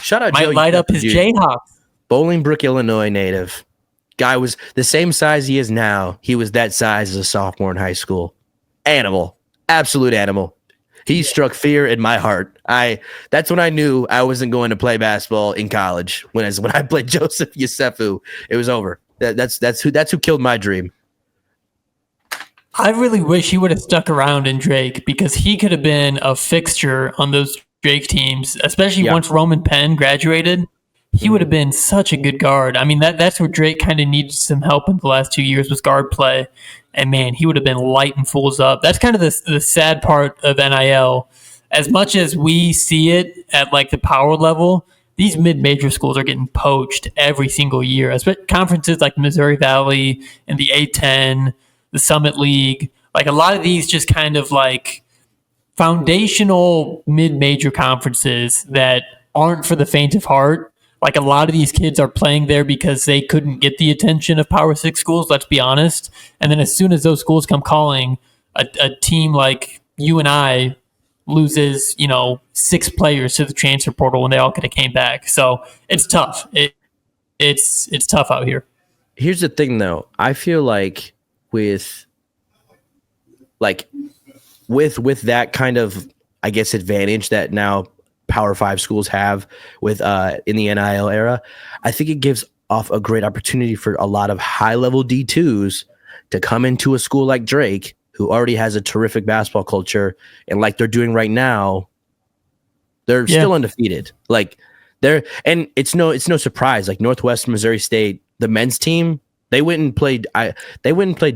S2: Shout out
S1: might
S2: Joe
S1: light up his Jayhawks.
S2: Bolingbrook, Illinois native. Guy was the same size he is now. He was that size as a sophomore in high school. Animal. Absolute animal. He struck fear in my heart. That's when I knew I wasn't going to play basketball in college. When I played Joseph Yesufu, it was over. That's who killed my dream.
S1: I really wish he would have stuck around in Drake, because he could have been a fixture on those Drake teams, especially once Roman Penn graduated. He would have been such a good guard. I mean, that's where Drake kind of needed some help in the last 2 years, was guard play. And man, he would have been lighting fools up. That's kind of the sad part of NIL. As much as we see it at like the power level, these mid-major schools are getting poached every single year. Especially conferences like Missouri Valley and the A-10, the Summit League. Like a lot of these just kind of like foundational mid-major conferences that aren't for the faint of heart. Like a lot of these kids are playing there because they couldn't get the attention of Power 6 schools, let's be honest. And then as soon as those schools come calling, a team like UNI loses, 6 players to the transfer portal when they all could have came back. So it's tough. It's tough out here.
S2: Here's the thing, though. I feel like with that kind of, I guess, advantage that now Power 5 schools have with in the NIL era, I think it gives off a great opportunity for a lot of high-level D2s to come into a school like Drake, who already has a terrific basketball culture, and like they're doing right now, they're still undefeated. Like and it's no surprise. Like Northwestern Missouri State, the men's team, they went and played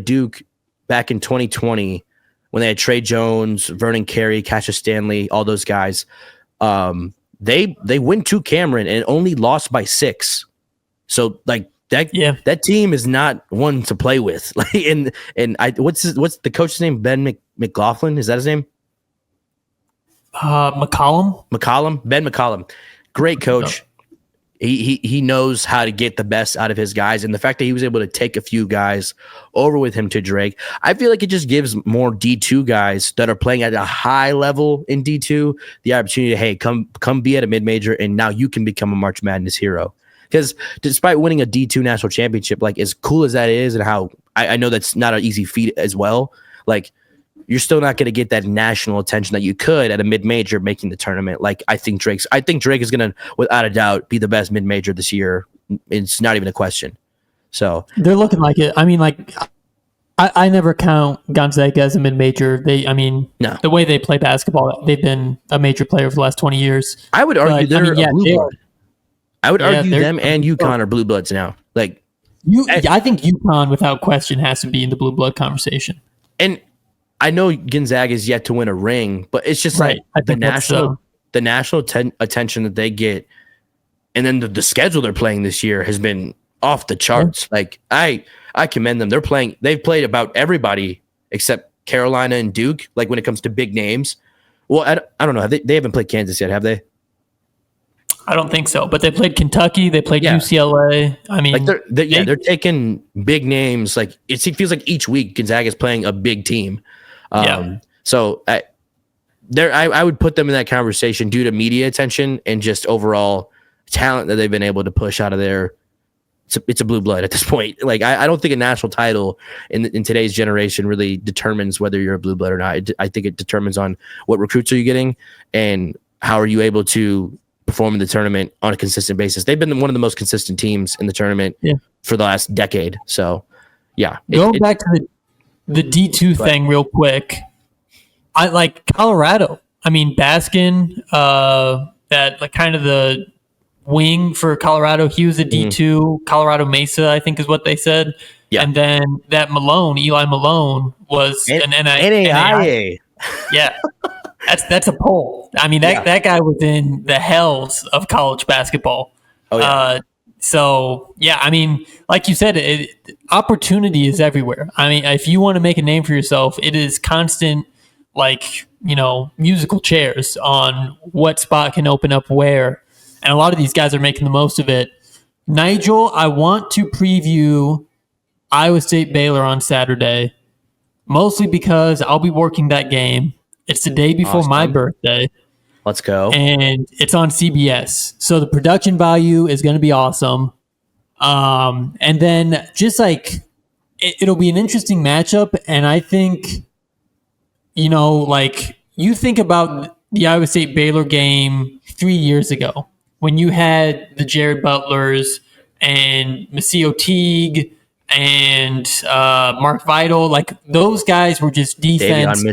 S2: Duke back in 2020 when they had Trey Jones, Vernon Carey, Cassius Stanley, all those guys. They went to Cameron and only lost by 6. So like that team is not one to play with. Like what's the coach's name? Ben McLaughlin, is that his name?
S1: McCollum.
S2: Ben McCollum. Great coach. He knows how to get the best out of his guys, and the fact that he was able to take a few guys over with him to Drake, I feel like it just gives more D2 guys that are playing at a high level in D2 the opportunity to, hey, come be at a mid-major, and now you can become a March Madness hero. Because despite winning a D2 national championship, like as cool as that is, and how I know that's not an easy feat as well, like you're still not going to get that national attention that you could at a mid-major making the tournament. Like I think Drake is going to, without a doubt, be the best mid-major this year. It's not even a question. So
S1: they're looking like it. I mean, like I never count Gonzaga as a mid-major.
S2: No.
S1: The way they play basketball, they've been a major player for the last 20 years.
S2: I would argue they're a blue blood. I would argue them and UConn are blue bloods now. Like
S1: I think UConn, without question, has to be in the blue blood conversation.
S2: And I know Gonzaga is yet to win a ring, but it's just like the national attention that they get, and then the schedule they're playing this year has been off the charts. Yeah. Like I commend them. They've played about everybody except Carolina and Duke. Like when it comes to big names. Well, I don't know. They haven't played Kansas yet, have they?
S1: I don't think so. But they played Kentucky. They played UCLA. I mean,
S2: like they're taking big names. Like it feels like each week Gonzaga is playing a big team. So I would put them in that conversation due to media attention and just overall talent that they've been able to push out of there. It's a blue blood at this point. Like I don't think a national title in today's generation really determines whether you're a blue blood or not. I think it determines on what recruits are you getting and how are you able to perform in the tournament on a consistent basis. They've been one of the most consistent teams in the tournament for the last decade. So
S1: going back to the D2 thing real quick. I like Colorado. I mean, Baskin, that like kind of the wing for Colorado. He was a D2. Colorado Mesa, I think is what they said. Yeah. And then that Eli Malone was an NAIA. Yeah. That's a poll. I mean, that guy was in the hells of college basketball. Oh, yeah. I mean, like you said, opportunity is everywhere. I mean, if you want to make a name for yourself, it is constant, like, musical chairs on what spot can open up where. And a lot of these guys are making the most of it. Nigel, I want to preview Iowa State Baylor on Saturday, mostly because I'll be working that game. It's the day before my birthday.
S2: Let's go.
S1: And it's on CBS. So the production value is going to be awesome. And then just like it'll be an interesting matchup. And I think, like you think about the Iowa State Baylor game 3 years ago when you had the Jared Butlers and Maseo Teague and Mark Vidal, like those guys were just defense.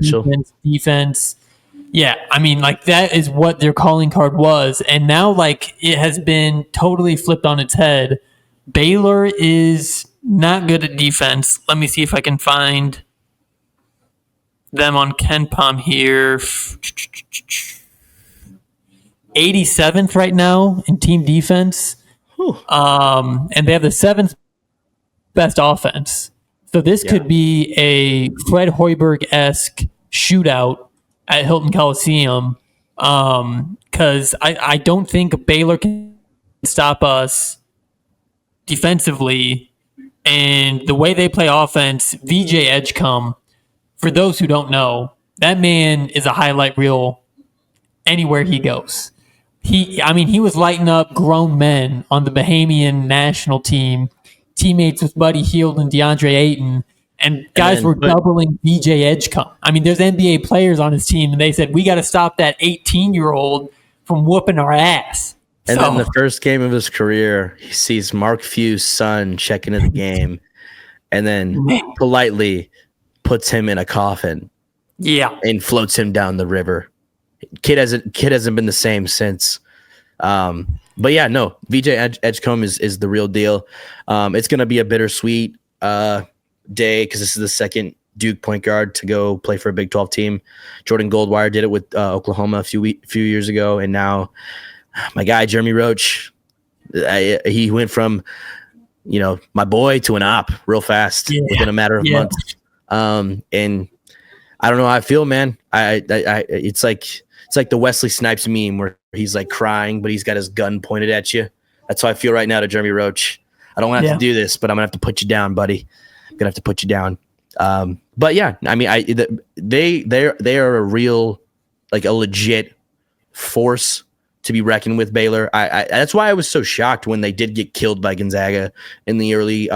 S1: Yeah, I mean, like that is what their calling card was. And now, like, it has been totally flipped on its head. Baylor is not good at defense. Let me see if I can find them on KenPom here. 87th right now in team defense. And they have the 7th best offense. So this could be a Fred Hoiberg-esque shootout at Hilton Coliseum, because I don't think Baylor can stop us defensively. And the way they play offense, VJ Edgecombe, for those who don't know, that man is a highlight reel anywhere he goes. He was lighting up grown men on the Bahamian national team, teammates with Buddy Hield and DeAndre Ayton. And guys were doubling VJ Edgecombe. I mean, there's NBA players on his team, and they said, we got to stop that 18-year-old from whooping our ass.
S2: And then the first game of his career, he sees Mark Few's son check into the game and then politely puts him in a coffin.
S1: Yeah.
S2: And floats him down the river. Kid hasn't been the same since. But yeah, no, VJ Edgecombe is the real deal. It's going to be a bittersweet day because this is the second Duke point guard to go play for a Big 12 team. Jordan Goldwire did it with Oklahoma a few years ago, and now my guy Jeremy Roach, he went from my boy to an op real fast within a matter of months. And I don't know how I feel, man. It's like the Wesley Snipes meme where he's like crying, but he's got his gun pointed at you. That's how I feel right now to Jeremy Roach. I don't want to have to do this, but I'm gonna have to put you down, buddy. Gonna have to put you down. But yeah, I mean, they are a real, like a legit force to be reckoned with. Baylor. That's why I was so shocked when they did get killed by Gonzaga in the early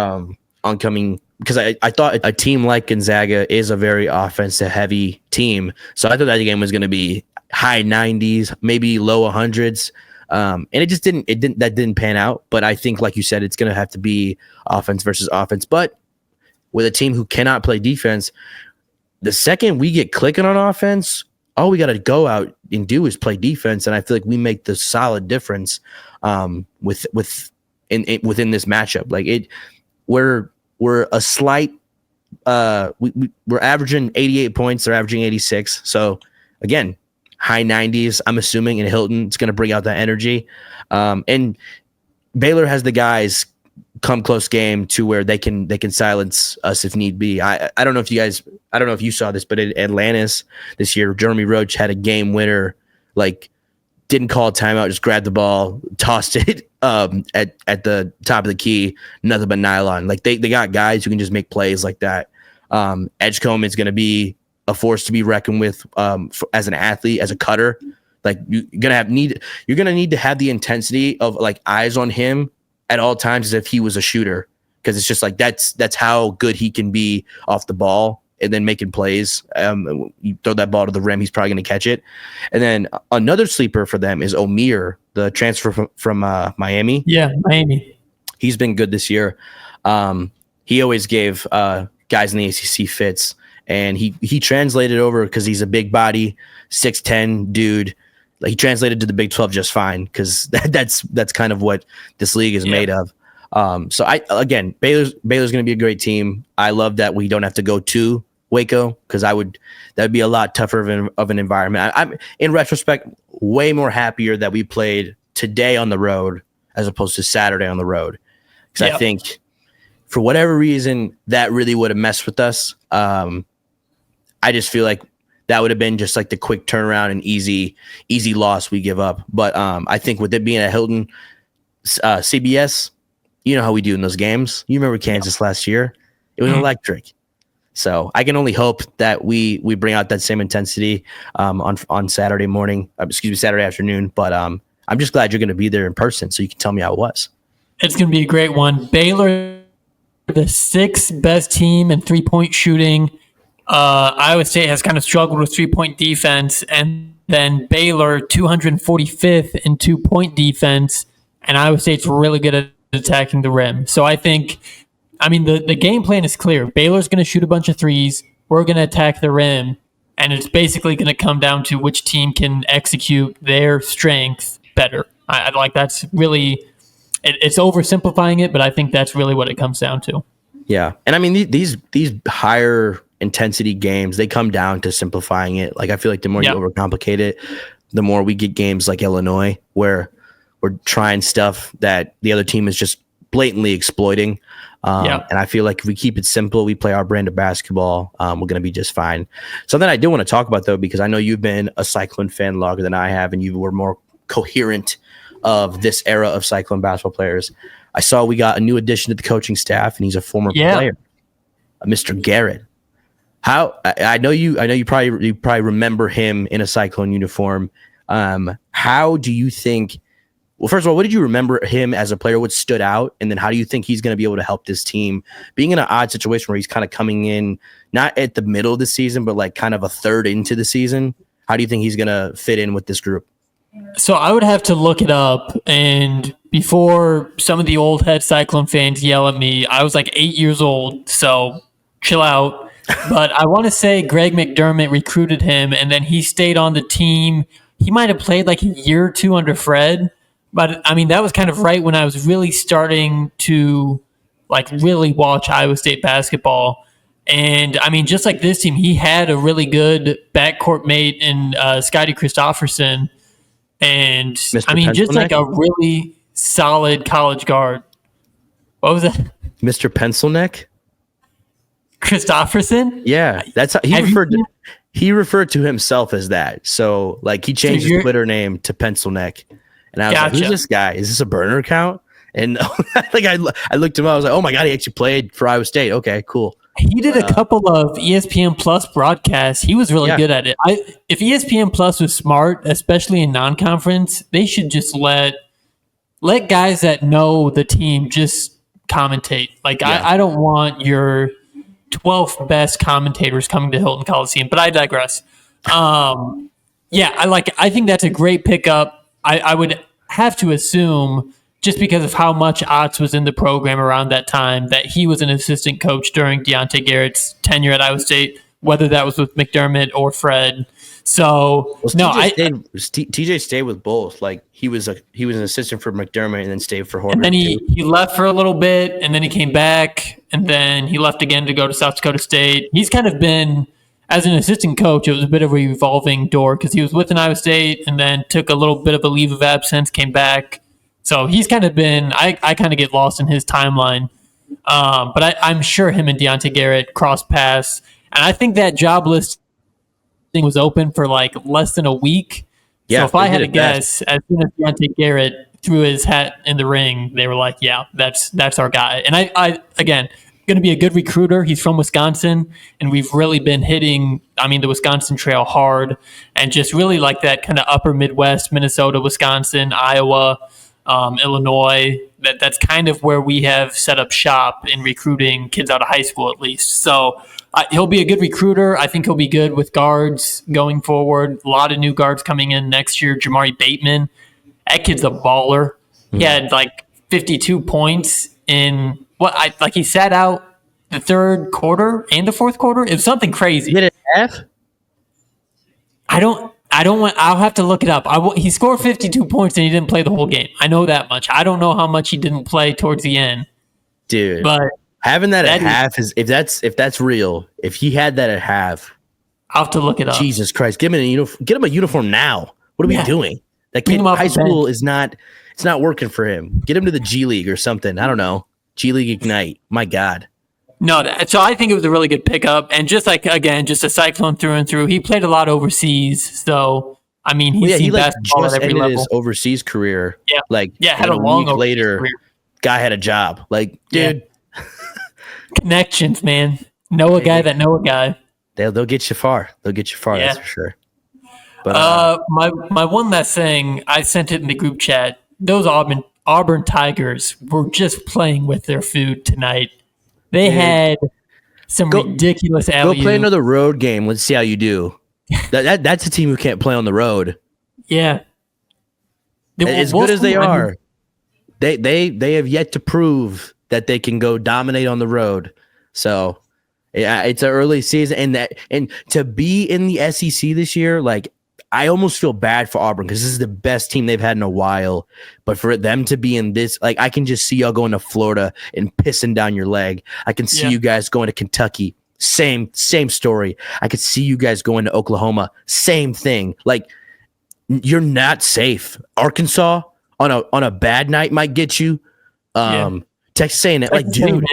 S2: oncoming, because I thought a team like Gonzaga is a very offensive heavy team. So I thought that game was going to be high 90s, maybe low 100s. And it didn't pan out. But I think, like you said, it's going to have to be offense versus offense. But with a team who cannot play defense, the second we get clicking on offense, all we got to go out and do is play defense. And I feel like we make the solid difference within this matchup. Like we're a slight. We're averaging 88 points. They're averaging 86. So again, high 90s. I'm assuming in Hilton, it's going to bring out that energy. And Baylor has the guys come close game to where they can silence us if need be. I don't know if you saw this, but at Atlantis this year, Jeremy Roach had a game winner, like didn't call a timeout, just grabbed the ball, tossed it at the top of the key, nothing but nylon. Like they got guys who can just make plays like that. Edgecombe is going to be a force to be reckoned with as an athlete, as a cutter. Like you're gonna need to have the intensity of like eyes on him at all times as if he was a shooter, because it's just like that's how good he can be off the ball and then making plays. You throw that ball to the rim, he's probably going to catch it. And then another sleeper for them is Omir, the transfer from Miami.
S1: Yeah, Miami.
S2: He's been good this year. He always gave guys in the ACC fits, and he translated over because he's a big body, 6'10" dude. Like he translated to the Big 12 just fine, because that's kind of what this league is made of. So Baylor's going to be a great team. I love that we don't have to go to Waco, because that'd be a lot tougher of an environment. I'm in retrospect way more happier that we played today on the road as opposed to Saturday on the road, because I think for whatever reason that really would have messed with us. I just feel like that would have been just like the quick turnaround and easy loss we give up. But I think with it being at Hilton, CBS, you know how we do in those games. You remember Kansas last year? It was electric. So I can only hope that we bring out that same intensity on Saturday afternoon. But I'm just glad you're going to be there in person so you can tell me how it was. It's
S1: going to be a great one. Baylor, the sixth best team in three-point shooting. Iowa State has kind of struggled with three-point defense, and then Baylor 245th in two-point defense, and Iowa State's really good at attacking the rim. So I think, the game plan is clear. Baylor's going to shoot a bunch of threes. We're going to attack the rim, and it's basically going to come down to which team can execute their strength better. I like that's really it's oversimplifying it, but I think that's really what it comes down to.
S2: Yeah, and these higher intensity games, they come down to simplifying it. Like I feel like the more you overcomplicate it, the more we get games like Illinois where we're trying stuff that the other team is just blatantly exploiting. And I feel like if we keep it simple, we play our brand of basketball, we're going to be just fine. Something I do want to talk about, though, because I know you've been a Cyclone fan longer than I have, and you were more coherent of this era of Cyclone basketball players. I saw we got a new addition to the coaching staff, and he's a former player, Mr. Garrett. How I know you probably remember him in a Cyclone uniform. How do you think? Well, first of all, what did you remember him as a player? What stood out? And then how do you think he's going to be able to help this team, being in an odd situation where he's kind of coming in, not at the middle of the season, but like kind of a third into the season? How do you think he's going to fit in with this group?
S1: So I would have to look it up. And before some of the old head Cyclone fans yell at me, I was like 8 years old. So chill out. But I want to say Greg McDermott recruited him, and then he stayed on the team. He might have played like a year or two under Fred. But that was kind of right when I was really starting to really watch Iowa State basketball. And just like this team, he had a really good backcourt mate in Scotty Christopherson. And just like a really solid college guard. What was that?
S2: Mr. Pencilneck?
S1: Christopherson?
S2: Yeah, that's how he referred to himself as that. So he changed his Twitter name to Pencilneck. And I was like, who's this guy? Is this a burner account? And I looked him up. I was like, oh my God, he actually played for Iowa State. Okay, cool.
S1: He did a couple of ESPN Plus broadcasts. He was really good at it. If ESPN Plus was smart, especially in non-conference, they should just let guys that know the team just commentate. I don't want your 12th best commentators coming to Hilton Coliseum, but I digress. I think that's a great pickup. I would have to assume, just because of how much Otts was in the program around that time, that he was an assistant coach during Deontay Garrett's tenure at Iowa State, whether that was with McDermott or Fred. So
S2: TJ stayed with both. Like he was an assistant for McDermott and then stayed for Horvath.
S1: And then he left for a little bit, and then he came back, and then he left again to go to South Dakota State. He's kind of been, as an assistant coach, it was a bit of a revolving door because he was with Iowa State and then took a little bit of a leave of absence, came back. So he's kind of been, I kind of get lost in his timeline. But I'm sure him and Deontay Garrett crossed paths. And I think that job listing was open for like less than a week. Yeah, so if I had to guess, as soon as Deontay Garrett threw his hat in the ring, they were like, yeah, that's our guy. And I again, going to be a good recruiter. He's from Wisconsin, and we've really been hitting, the Wisconsin trail hard, and just really like that kind of upper Midwest, Minnesota, Wisconsin, Iowa, Illinois. That's kind of where we have set up shop in recruiting kids out of high school, at least. So he'll be a good recruiter. I think he'll be good with guards going forward. A lot of new guards coming in next year. Jamari Bateman, that kid's a baller. Mm-hmm. He had like 52 points in he sat out the third quarter and the fourth quarter. It was something crazy.
S2: He hit a half?
S1: I'll have to look it up. He scored 52 points and he didn't play the whole game. I know that much. I don't know how much he didn't play towards the end.
S2: Dude.
S1: But
S2: having that at half is if that's real, if he had that at half,
S1: I'll have to look it up.
S2: Jesus Christ. Get him a uniform now. What are we doing? That kid in high school it's not working for him. Get him to the G League or something. I don't know. G League Ignite. My God.
S1: No, so I think it was a really good pickup. And just a Cyclone through and through. He played a lot overseas. So, he's seen basketball at every level. His
S2: overseas career.
S1: Yeah. Had a long
S2: week later, career. Guy had a job. Like, dude.
S1: Yeah. Connections, man. Know a guy that know a guy.
S2: They'll get you far. That's for sure.
S1: But my one last thing, I sent it in the group chat. Those Auburn Tigers were just playing with their food tonight. They had some ridiculous alley-oop.
S2: Go play another road game. Let's see how you do. That's a team who can't play on the road.
S1: Yeah.
S2: As good as they are, they have yet to prove that they can go dominate on the road. So, yeah, it's an early season, and to be in the SEC this year, like, I almost feel bad for Auburn because this is the best team they've had in a while. But for them to be in this, like, I can just see y'all going to Florida and pissing down your leg. I can see you guys going to Kentucky. Same story. I could see you guys going to Oklahoma. Same thing. Like, you're not safe. Arkansas on a bad night might get you. Texas A&M, like, dude,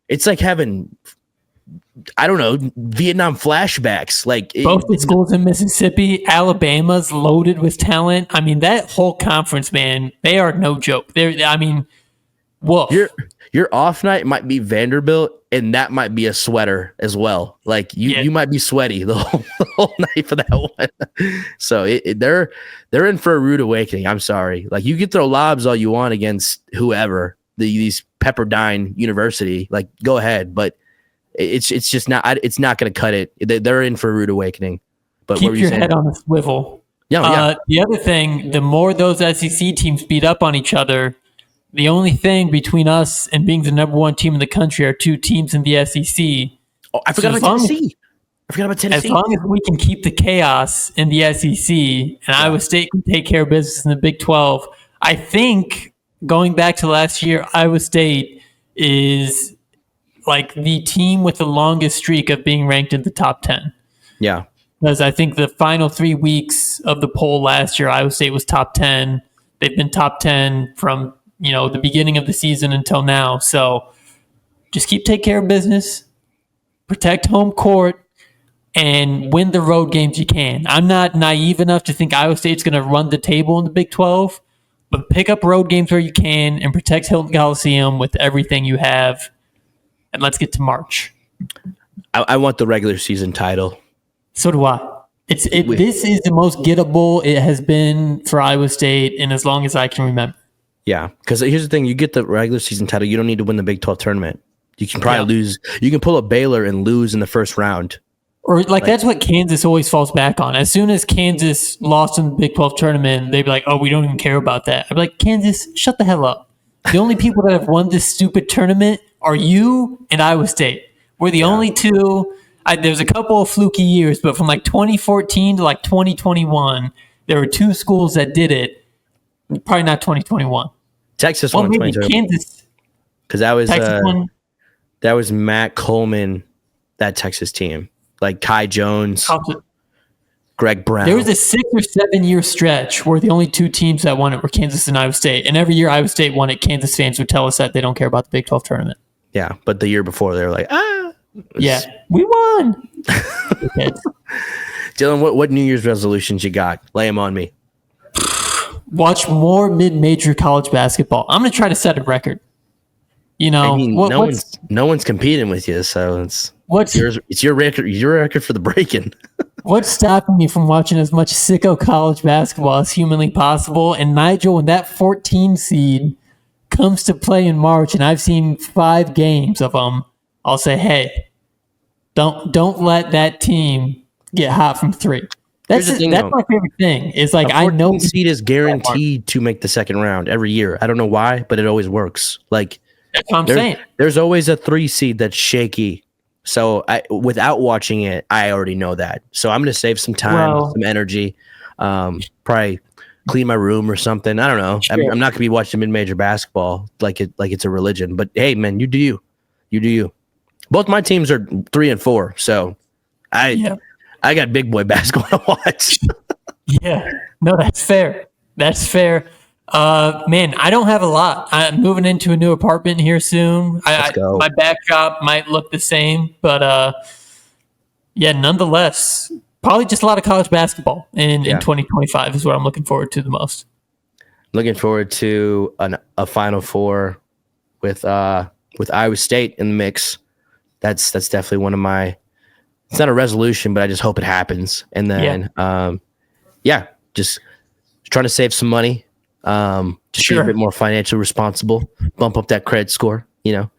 S2: it's like having, I don't know, Vietnam flashbacks. Like,
S1: both the schools in Mississippi, Alabama's loaded with talent. That whole conference, man, they are no joke. Woof.
S2: Your off night might be Vanderbilt, and that might be a sweater as well. Like, you might be sweaty the whole night for that one. So they're in for a rude awakening. I'm sorry. Like, you can throw lobs all you want against whoever, these Pepperdine University. Like, go ahead, but it's just not. It's not going to cut it. They're in for a rude awakening. But
S1: keep your head on a swivel.
S2: Yeah.
S1: The other thing, the more those SEC teams beat up on each other, the only thing between us and being the number one team in the country are two teams in the SEC.
S2: Oh, I forgot about Tennessee.
S1: As long as we can keep the chaos in the SEC and Iowa State can take care of business in the Big 12, I think going back to last year, Iowa State is like the team with the longest streak of being ranked in the top 10.
S2: Yeah.
S1: Because I think the final 3 weeks of the poll last year, Iowa State was top 10. They've been top 10 from, the beginning of the season until now. So just keep taking care of business, protect home court, and win the road games you can. I'm not naive enough to think Iowa State's going to run the table in the Big 12, but pick up road games where you can and protect Hilton Coliseum with everything you have. And let's get to March.
S2: I want the regular season title.
S1: So do I. This is the most gettable it has been for Iowa State in as long as I can remember.
S2: Yeah, because here's the thing. You get the regular season title. You don't need to win the Big 12 tournament. You can probably lose. You can pull a Baylor and lose in the first round.
S1: Or like that's what Kansas always falls back on. As soon as Kansas lost in the Big 12 tournament, they'd be like, "Oh, we don't even care about that." I'd be like, "Kansas, shut the hell up." The only people that have won this stupid tournament are you and Iowa State. We're the only two. There's a couple of fluky years, but from like 2014 to like 2021, there were two schools that did it. Probably not 2021.
S2: Texas won 2021. Kansas, because that was Matt Coleman, that Texas team. Like Kai Jones, Greg Brown.
S1: There was a 6 or 7 year stretch where the only two teams that won it were Kansas and Iowa State. And every year Iowa State won it, Kansas fans would tell us that they don't care about the Big 12 tournament.
S2: Yeah, but the year before they were like,
S1: yeah, we won.
S2: Dylan, what New Year's resolutions you got? Lay them on me.
S1: Watch more mid-major college basketball. I'm going to try to set a record. You know,
S2: no one's competing with you, so it's your record. Your record for the break-in.
S1: What's stopping me from watching as much sicko college basketball as humanly possible? And Nigel, when that 14 seed comes to play in March, and I've seen 5 games of them, I'll say, hey, don't let that team get hot from 3. That's my favorite thing. Is like I know
S2: seed is guaranteed to make the second round every year. I don't know why, but it always works. Like
S1: that's what I'm saying.
S2: There's always a 3 seed that's shaky. So without watching it, I already know that. So I'm going to save some time, some energy, probably clean my room or something. I don't know. Sure. I'm not going to be watching mid-major basketball like it's a religion. But hey, man, you do you. You do you. Both my teams are 3 and 4, so I got big boy basketball to watch.
S1: Yeah, no, that's fair. That's fair. Man, I don't have a lot. I'm moving into a new apartment here soon. My backdrop might look the same, but nonetheless, probably just a lot of college basketball in 2025 is what I'm looking forward to the most.
S2: Looking forward to a Final Four with Iowa State in the mix. That's definitely one of my. It's not a resolution, but I just hope it happens. And then, just trying to save some money. Just be a bit more financially responsible, bump up that credit score, the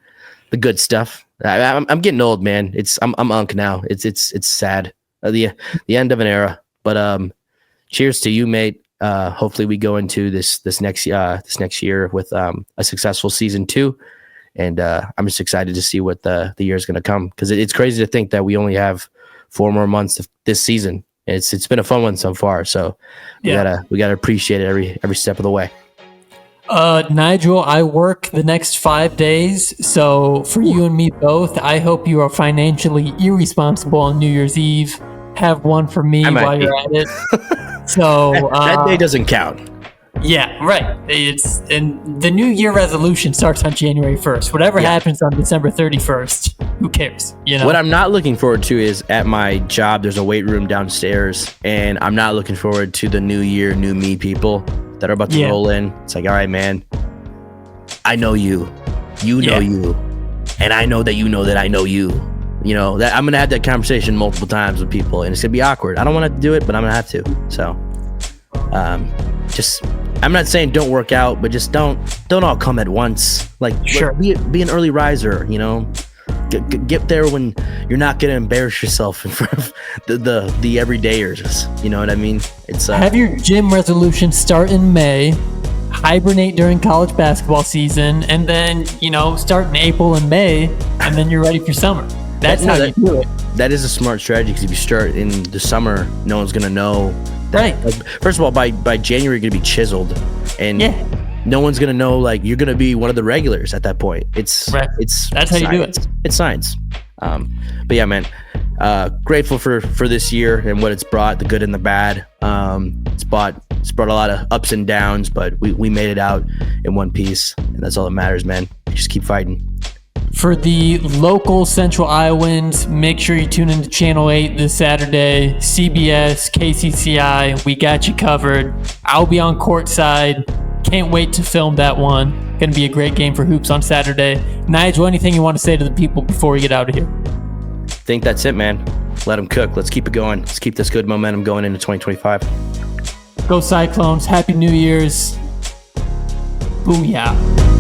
S2: good stuff. I'm getting old, man. I'm unk now. It's sad. The end of an era, but, cheers to you, mate. Hopefully we go into this next year with, a successful season 2. And, I'm just excited to see what the year is going to come. Cause it's crazy to think that we only have 4 more months of this season. It's been a fun one so far, so we gotta appreciate it every step of the way.
S1: Nigel, I work the next 5 days, so for you and me both, I hope you are financially irresponsible on New Year's Eve. Have one for me while you're at it. So
S2: that day doesn't count.
S1: Yeah, right. And the New Year resolution starts on January 1st. Whatever happens on December 31st, who cares?
S2: What I'm not looking forward to is at my job, there's a weight room downstairs, and I'm not looking forward to the New Year, new me people that are about to roll in. It's like, all right, man, I know you. You know you. And I know that you know that I know you. That I'm going to have that conversation multiple times with people, and it's going to be awkward. I don't want to do it, but I'm going to have to. So, I'm not saying don't work out, but just don't all come at once. Like, be an early riser, get there when you're not going to embarrass yourself in front of the everydayers. You know what I mean? It's
S1: have your gym resolution start in May, hibernate during college basketball season, and then, start in April and May, and then you're ready for summer. That's how you do it. That is
S2: a smart strategy, because if you start in the summer, no one's going to know.
S1: Right.
S2: First of all, by January, you're going to be chiseled, and no one's going to know, you're going to be one of the regulars at that point. That's
S1: how you do it.
S2: It's science. But yeah, man, grateful for this year and what it's brought, the good and the bad. It's brought a lot of ups and downs, but we made it out in one piece, and that's all that matters, man. Just keep fighting.
S1: For the local Central Iowans, make sure you tune into Channel 8 this Saturday. CBS, KCCI, we got you covered. I'll be on courtside. Can't wait to film that one. Going to be a great game for hoops on Saturday. Nigel, anything you want to say to the people before we get out of here?
S2: I think that's it, man. Let them cook. Let's keep it going. Let's keep this good momentum going into 2025.
S1: Go Cyclones. Happy New Year's. Booyah.